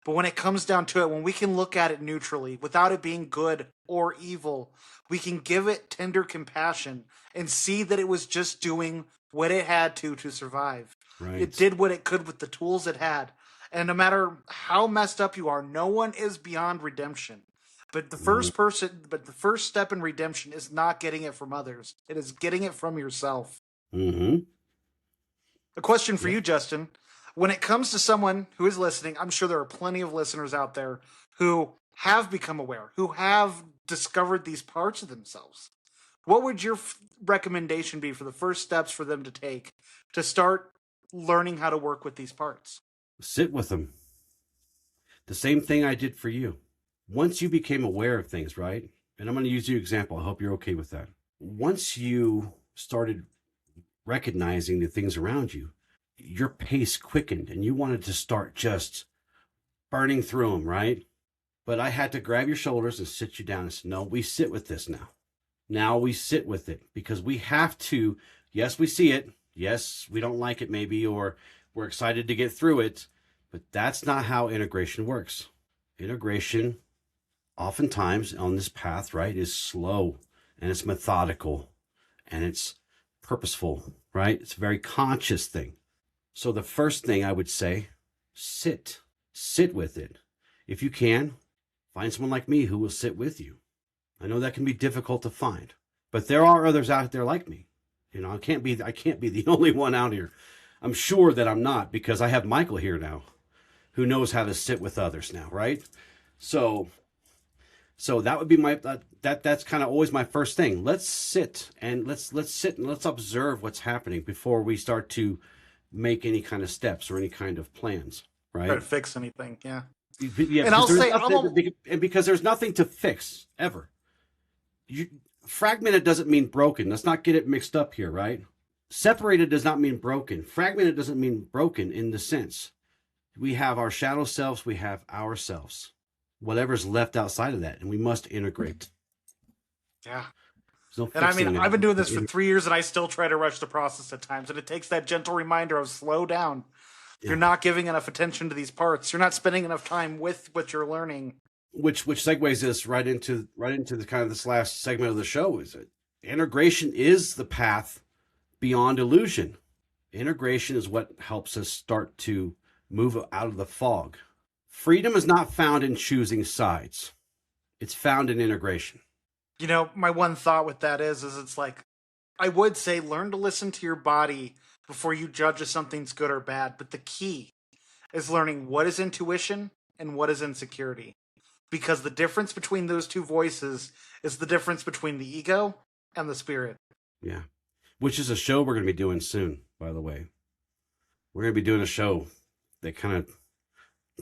But when it comes down to it, when we can look at it neutrally, without it being good or evil, we can give it tender compassion and see that it was just doing what it had to survive. Right. It did what it could with the tools it had. And no matter how messed up you are, no one is beyond redemption. But the first step in redemption is not getting it from others. It is getting it from yourself. A question for you, Justin. When it comes to someone who is listening, I'm sure there are plenty of listeners out there who have become aware, who have discovered these parts of themselves. What would your recommendation be for the first steps for them to take to start learning how to work with these parts? Sit with them. The same thing I did for you. Once you became aware of things, right? And I'm going to use your example. I hope you're okay with that. Once you started recognizing the things around you, your pace quickened and you wanted to start just burning through them, right? But I had to grab your shoulders and sit you down and say, no, we sit with this now. Now we sit with it because we have to. Yes, we see it. Yes, we don't like it maybe, or we're excited to get through it. But that's not how integration works. Integration, oftentimes on this path, right, is slow and it's methodical and it's purposeful, right? It's a very conscious thing. So the first thing I would say, sit with it. If you can, find someone like me who will sit with you. I know that can be difficult to find, but there are others out there like me. You know, I can't be the only one out here. I'm sure that I'm not, because I have Michael here now who knows how to sit with others now, right? So that would be that's kind of always my first thing. Let's sit and let's sit and let's observe what's happening before we start to make any kind of steps or any kind of plans, right? Try to fix anything, yeah. And I'll say, because there's nothing to fix ever. Fragmented doesn't mean broken. Let's not get it mixed up here, right? Separated does not mean broken. Fragmented doesn't mean broken in the sense. We have our shadow selves, we have ourselves. Whatever's left outside of that, and we must integrate. Yeah. No, and I mean, I've been doing this for 3 years, and I still try to rush the process at times, and it takes that gentle reminder of slow down. Yeah. You're not giving enough attention to these parts. You're not spending enough time with what you're learning. Which segues us right into the kind of this last segment of the show. Is that integration is the path beyond illusion. Integration is what helps us start to move out of the fog. Freedom is not found in choosing sides. It's found in integration. You know, my one thought with that is it's like, I would say learn to listen to your body before you judge if something's good or bad. But the key is learning what is intuition and what is insecurity. Because the difference between those two voices is the difference between the ego and the spirit. Yeah. Which is a show we're going to be doing soon, by the way. We're going to be doing a show that kind of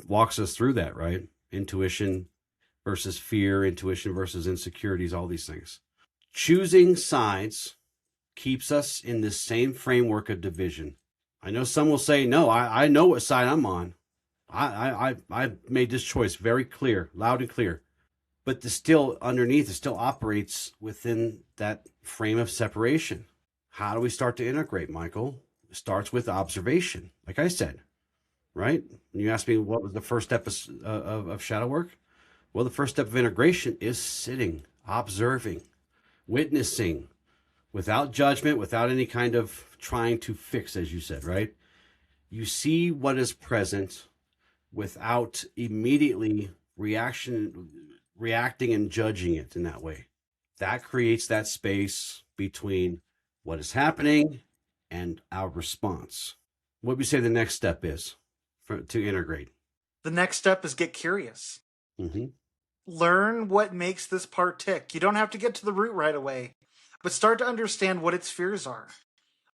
walks us through that, right? Intuition versus fear, intuition versus insecurities, all these things. Choosing sides keeps us in this same framework of division. I know some will say, no, I know what side I'm on. I made this choice very clear, loud and clear. But still underneath, it still operates within that frame of separation. How do we start to integrate, Michael? It starts with observation, like I said, right? When you asked me what was the first step of shadow work, well, the first step of integration is sitting, observing, witnessing, without judgment, without any kind of trying to fix, as you said, right? You see what is present without immediately reacting and judging it in that way. That creates that space between what is happening and our response. What would you say the next step is to integrate? The next step is get curious. Mm-hmm. Learn what makes this part tick. You don't have to get to the root right away, but start to understand what its fears are,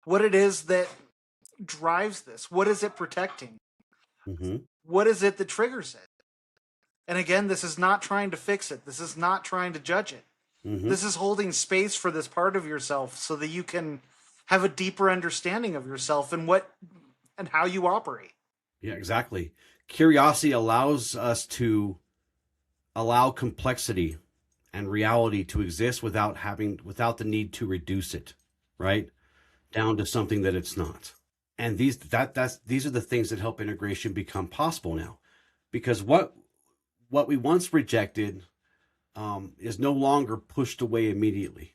what it is that drives this, what is it protecting, mm-hmm. what is it that triggers it. And again, this is not trying to fix it. This is not trying to judge it. Mm-hmm. This is holding space for this part of yourself so that you can have a deeper understanding of yourself and what and how you operate. Yeah, exactly. Curiosity allows us to allow complexity and reality to exist without the need to reduce it, right, down to something that it's not. And these are the things that help integration become possible now, because what we once rejected is no longer pushed away immediately,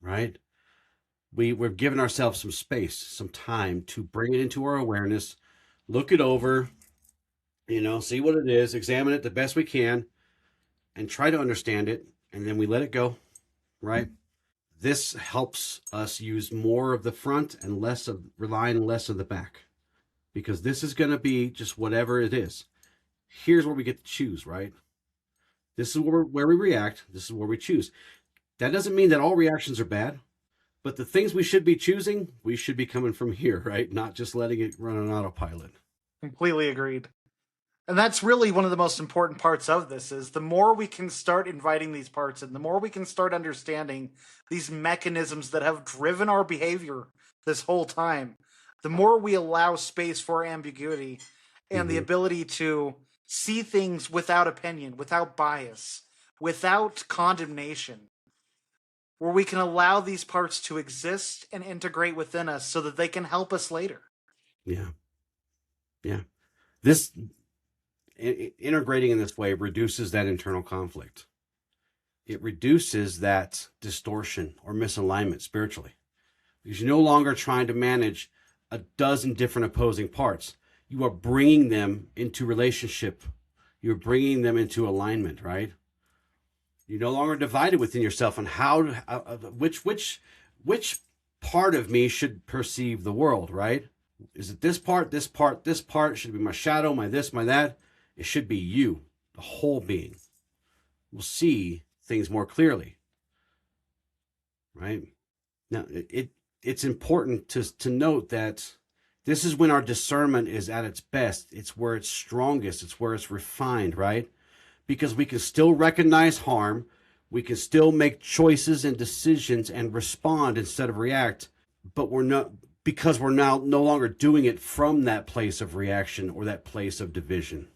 right? We're giving ourselves some space, some time to bring it into our awareness, look it over, see what it is, examine it the best we can, and try to understand it, and then we let it go, right? This helps us use more of the front and relying less of the back, because this is going to be just whatever it is. Here's where we get to choose, right? This is where we react. This is where we choose. That doesn't mean that all reactions are bad, but the things we should be choosing, we should be coming from here, right? Not just letting it run on autopilot. Completely agreed. And that's really one of the most important parts of this, is the more we can start inviting these parts in, the more we can start understanding these mechanisms that have driven our behavior this whole time, the more we allow space for ambiguity and the ability to see things without opinion, without bias, without condemnation, where we can allow these parts to exist and integrate within us so that they can help us later. Yeah. This integrating in this way reduces that internal conflict. It reduces that distortion or misalignment spiritually, because you're no longer trying to manage a dozen different opposing parts. You are bringing them into relationship. You're bringing them into alignment, right? You're no longer divided within yourself on which part of me should perceive the world, right? Is it this part, this part, this part? Should it be my shadow, my this, my that? It should be you, the whole being. We'll see things more clearly, right? Now, it's important to note that this is when our discernment is at its best. It's where it's strongest. It's where it's refined, right? Because we can still recognize harm. We can still make choices and decisions and respond instead of react. But we're now no longer doing it from that place of reaction or that place of division.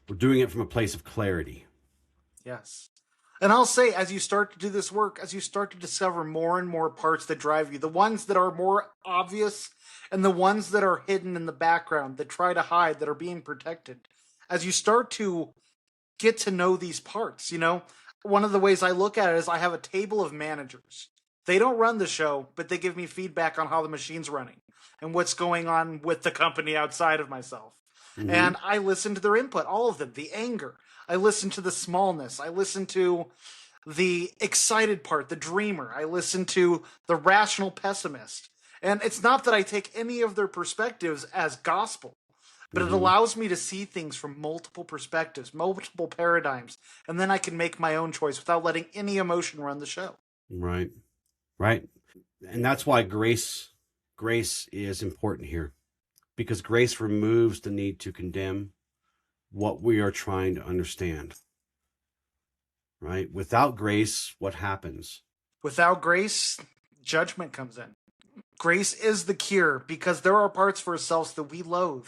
We're doing it from a place of clarity. Yes. And I'll say, as you start to do this work, as you start to discover more and more parts that drive you, the ones that are more obvious and the ones that are hidden in the background, that try to hide, that are being protected, as you start to get to know these parts, one of the ways I look at it is I have a table of managers. They don't run the show, but they give me feedback on how the machine's running and what's going on with the company outside of myself. Mm-hmm. And I listen to their input, all of them, the anger. I listen to the smallness. I listen to the excited part, the dreamer. I listen to the rational pessimist. And it's not that I take any of their perspectives as gospel, but it allows me to see things from multiple perspectives, multiple paradigms, and then I can make my own choice without letting any emotion run the show. Right. And that's why grace is important here, because grace removes the need to condemn what we are trying to understand, right? Without grace, what happens? Without grace, judgment comes in. Grace is the cure, because there are parts of ourselves that we loathe.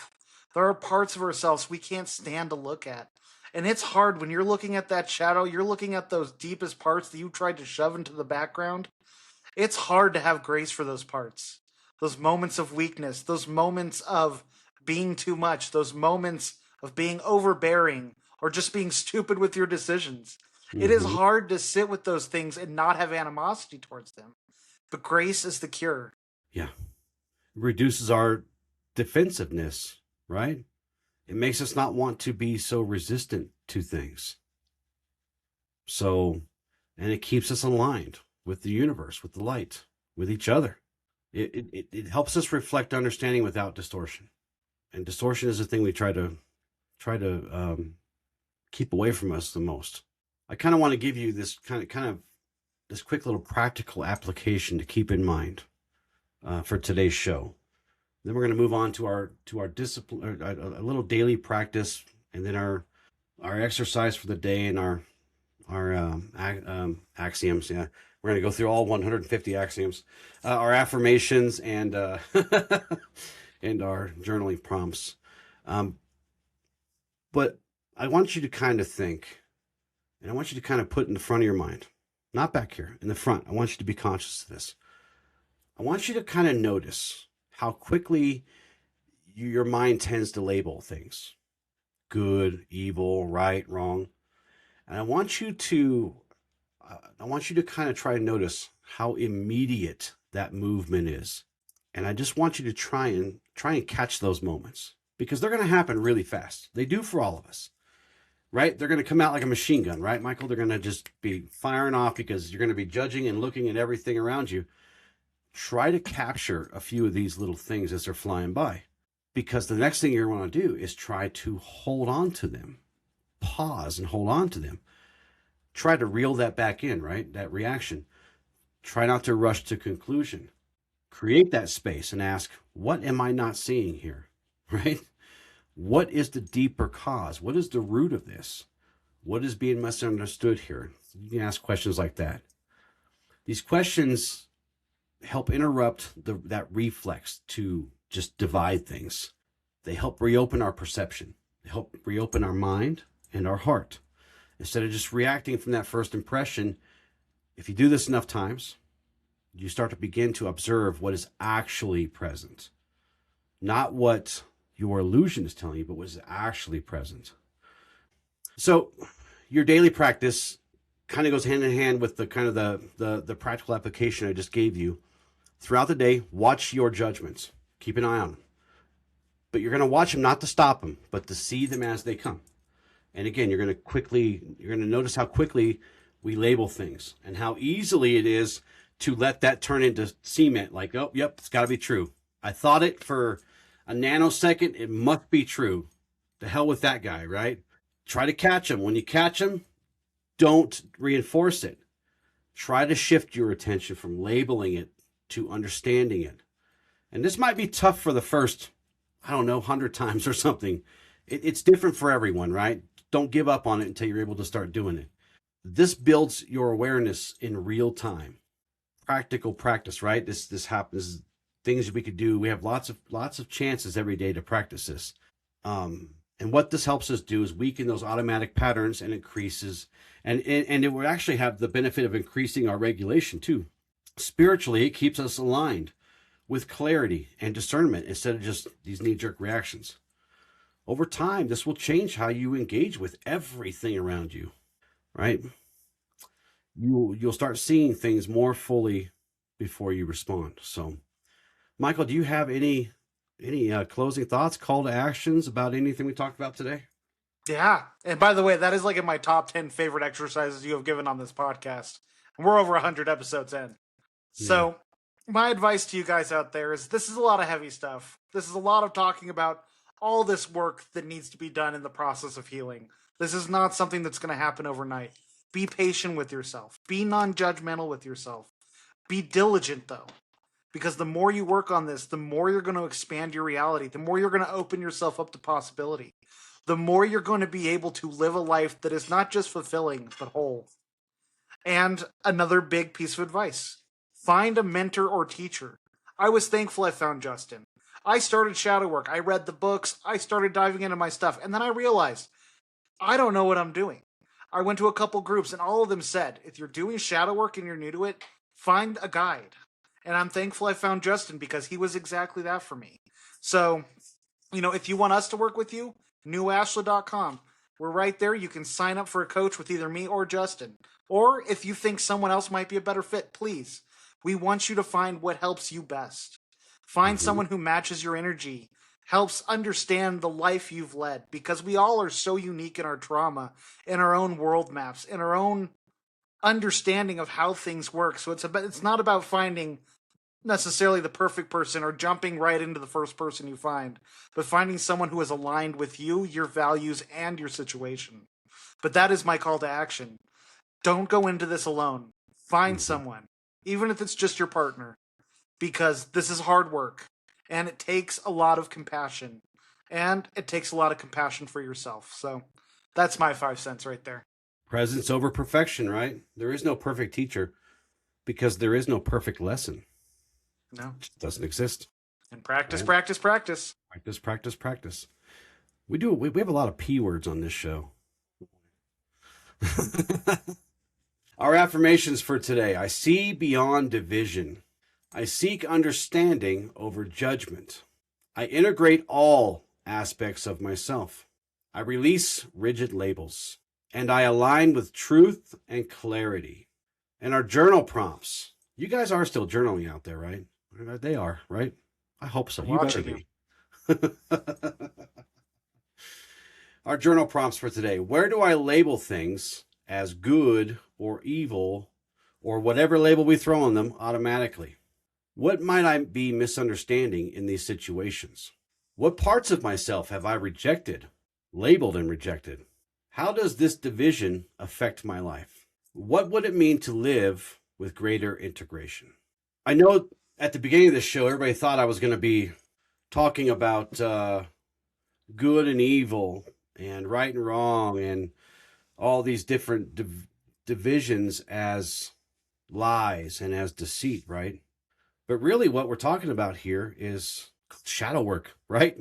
There are parts of ourselves we can't stand to look at. And it's hard when you're looking at that shadow, you're looking at those deepest parts that you tried to shove into the background. It's hard to have grace for those parts. Those moments of weakness, those moments of being too much, those moments of being overbearing or just being stupid with your decisions. It is hard to sit with those things and not have animosity towards them. But grace is the cure. Yeah. It reduces our defensiveness, right? It makes us not want to be so resistant to things. So, and it keeps us aligned with the universe, with the light, with each other. It helps us reflect understanding without distortion. And distortion is the thing we try to keep away from us the most. I kind of want to give you this kind of this quick little practical application to keep in mind for today's show. Then we're going to move on to our discipline, a little daily practice, and then our exercise for the day and our axioms. Yeah, we're going to go through all 150 axioms, our affirmations, and and our journaling prompts. But I want you to kind of think, and I want you to kind of put in the front of your mind, not back here, in the front. I want you to be conscious of this. I want you to kind of notice how quickly your mind tends to label things. Good, evil, right, wrong. And I want you to kind of try to notice how immediate that movement is. And I just want you to try and catch those moments, because they're going to happen really fast. They do for all of us, right? They're going to come out like a machine gun, right, Michael? They're going to just be firing off because you're going to be judging and looking at everything around you. Try to capture a few of these little things as they're flying by, because the next thing you're going to do is try to hold on to them. Pause and hold on to them. Try to reel that back in, right? That reaction. Try not to rush to conclusion. Create that space and ask, what am I not seeing here, right? What is the deeper cause? What is the root of this? What is being misunderstood here? You can ask questions like that. These questions help interrupt that reflex to just divide things. They help reopen our perception. They help reopen our mind and our heart. Instead of just reacting from that first impression, if you do this enough times, you start to begin to observe what is actually present. Not what your illusion is telling you, but what is actually present. So your daily practice kind of goes hand in hand with the kind of the practical application I just gave you. Throughout the day, watch your judgments. Keep an eye on them. But you're going to watch them not to stop them, but to see them as they come. And again, you're going to notice how quickly we label things and how easily it is to let that turn into cement. Like, oh, yep, it's got to be true. I thought it for a nanosecond. It must be true. The hell with that guy, right? Try to catch him. When you catch him, don't reinforce it. Try to shift your attention from labeling it to understanding it. And this might be tough for the first, 100 times or something. It's different for everyone, right? Don't give up on it until you're able to start doing it. This builds your awareness in real time. Practical practice, right? This happens. Things we could do. We have lots of chances every day to practice this. And what this helps us do is weaken those automatic patterns and increases, and it will actually have the benefit of increasing our regulation too. Spiritually, it keeps us aligned with clarity and discernment instead of just these knee-jerk reactions. Over time, this will change how you engage with everything around you, right? You'll start seeing things more fully before you respond. So, Michael, do you have any closing thoughts, call to actions about anything we talked about today? Yeah. And by the way, that is like in my top 10 favorite exercises you have given on this podcast. And we're over 100 episodes in. So my advice to you guys out there is this is a lot of heavy stuff. This is a lot of talking about all this work that needs to be done in the process of healing. This is not something that's going to happen overnight. Be patient with yourself. Be non-judgmental with yourself. Be diligent, though. Because the more you work on this, the more you're going to expand your reality. The more you're going to open yourself up to possibility. The more you're going to be able to live a life that is not just fulfilling, but whole. And another big piece of advice. Find a mentor or teacher. I was thankful I found Justin. I started shadow work. I read the books. I started diving into my stuff. And then I realized, I don't know what I'm doing. I went to a couple groups and all of them said, if you're doing shadow work and you're new to it, find a guide. And I'm thankful I found Justin because he was exactly that for me. So, if you want us to work with you, newashla.com. We're right there. You can sign up for a coach with either me or Justin. Or if you think someone else might be a better fit, please. We want you to find what helps you best. Find someone who matches your energy, helps understand the life you've led, because we all are so unique in our trauma, in our own world maps, in our own understanding of how things work. So it's not about finding necessarily the perfect person or jumping right into the first person you find, but finding someone who is aligned with you, your values, and your situation. But that is my call to action. Don't go into this alone. Find someone, even if it's just your partner, because this is hard work and it takes a lot of compassion, and it takes a lot of compassion for yourself. So that's my 5 cents right there. Presence over perfection, right? There is no perfect teacher because there is no perfect lesson. No. It doesn't exist. And practice, right? practice, practice. Practice, practice, practice. We have a lot of P words on this show. Our affirmations for today. I see beyond division. I seek understanding over judgment. I integrate all aspects of myself. I release rigid labels. And I align with truth and clarity. And our journal prompts. You guys are still journaling out there, right? They are, right? I hope so. You better be. Our journal prompts for today. Where do I label things as good or evil, or whatever label we throw on them automatically? What might I be misunderstanding in these situations? What parts of myself have I rejected, labeled and rejected? How does this division affect my life? What would it mean to live with greater integration? I know at the beginning of this show, everybody thought I was going to be talking about good and evil and right and wrong and all these different divisions as lies and as deceit, right? But really what we're talking about here is shadow work, right?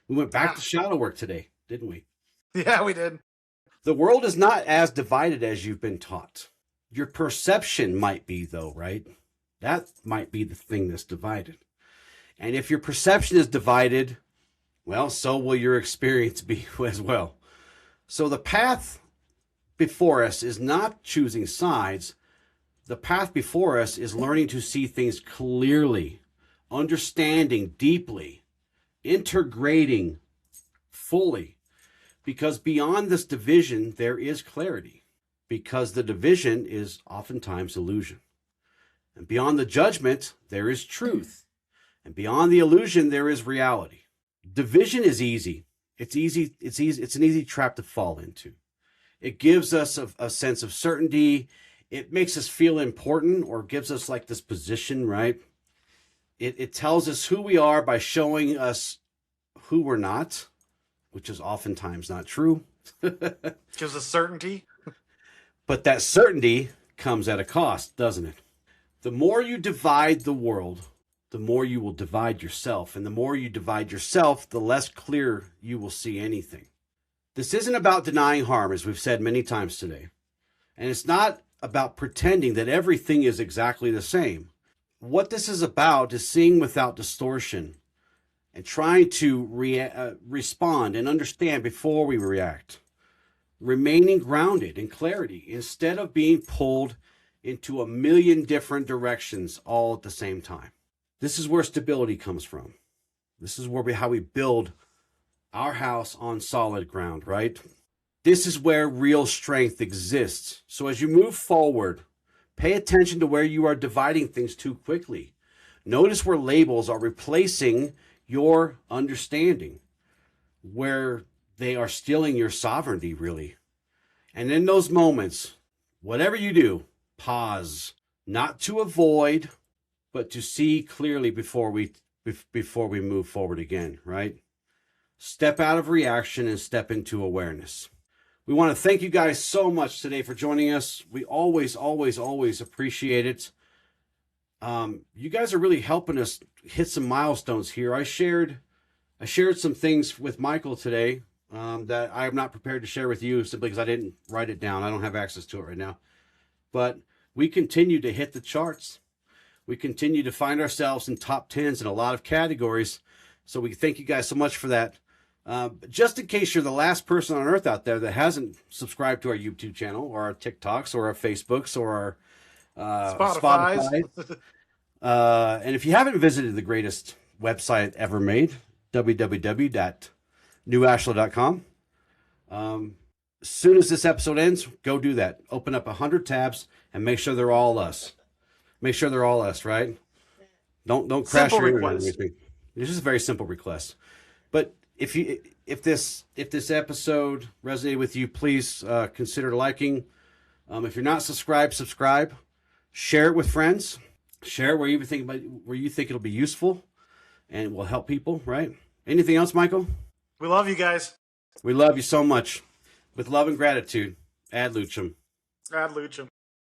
We went back to shadow work today, didn't we? Yeah, we did. The world is not as divided as you've been taught. Your perception might be, though, right? That might be the thing that's divided. And if your perception is divided, well, so will your experience be as well. So the path before us is not choosing sides. The path before us is learning to see things clearly, understanding deeply, integrating fully. Because beyond this division, there is clarity. Because the division is oftentimes illusion. And beyond the judgment, there is truth. And beyond the illusion, there is reality. Division is easy. It's easy. It's an easy trap to fall into. It gives us a sense of certainty. It makes us feel important, or gives us like this position, right? It tells us who we are by showing us who we're not, which is oftentimes not true. Gives us certainty. But that certainty comes at a cost, doesn't it? The more you divide the world, the more you will divide yourself. And the more you divide yourself, the less clear you will see anything. This isn't about denying harm, as we've said many times today. And it's not about pretending that everything is exactly the same. What this is about is seeing without distortion and trying to respond and understand before we react. Remaining grounded in clarity instead of being pulled into a million different directions all at the same time. This is where stability comes from. This is how we build our house on solid ground, right? This is where real strength exists. So as you move forward, pay attention to where you are dividing things too quickly. Notice where labels are replacing your understanding, where they are stealing your sovereignty, really. And in those moments, whatever you do, pause, not to avoid, but to see clearly before we move forward again, right? Step out of reaction and step into awareness. We want to thank you guys so much today for joining us. We always, always, always appreciate it. You guys are really helping us hit some milestones here. I shared some things with Michael today that I am not prepared to share with you simply because I didn't write it down. I don't have access to it right now. But we continue to hit the charts. We continue to find ourselves in top 10s in a lot of categories. So we thank you guys so much for that. Just in case you're the last person on earth out there that hasn't subscribed to our YouTube channel or our TikToks or our Facebooks or our Spotify. And if you haven't visited the greatest website ever made, www.newashla.com. As soon as this episode ends, go do that. Open up 100 tabs and make sure they're all us. Make sure they're all us, right? Don't crash your internet with me. It's just a very simple request. But if this episode resonated with you, please consider liking. If you're not subscribed, subscribe. Share it with friends. Share it where you think it'll be useful and will help people, right? Anything else, Michael? We love you guys. We love you so much. With love and gratitude, ad lucem. Ad lucem.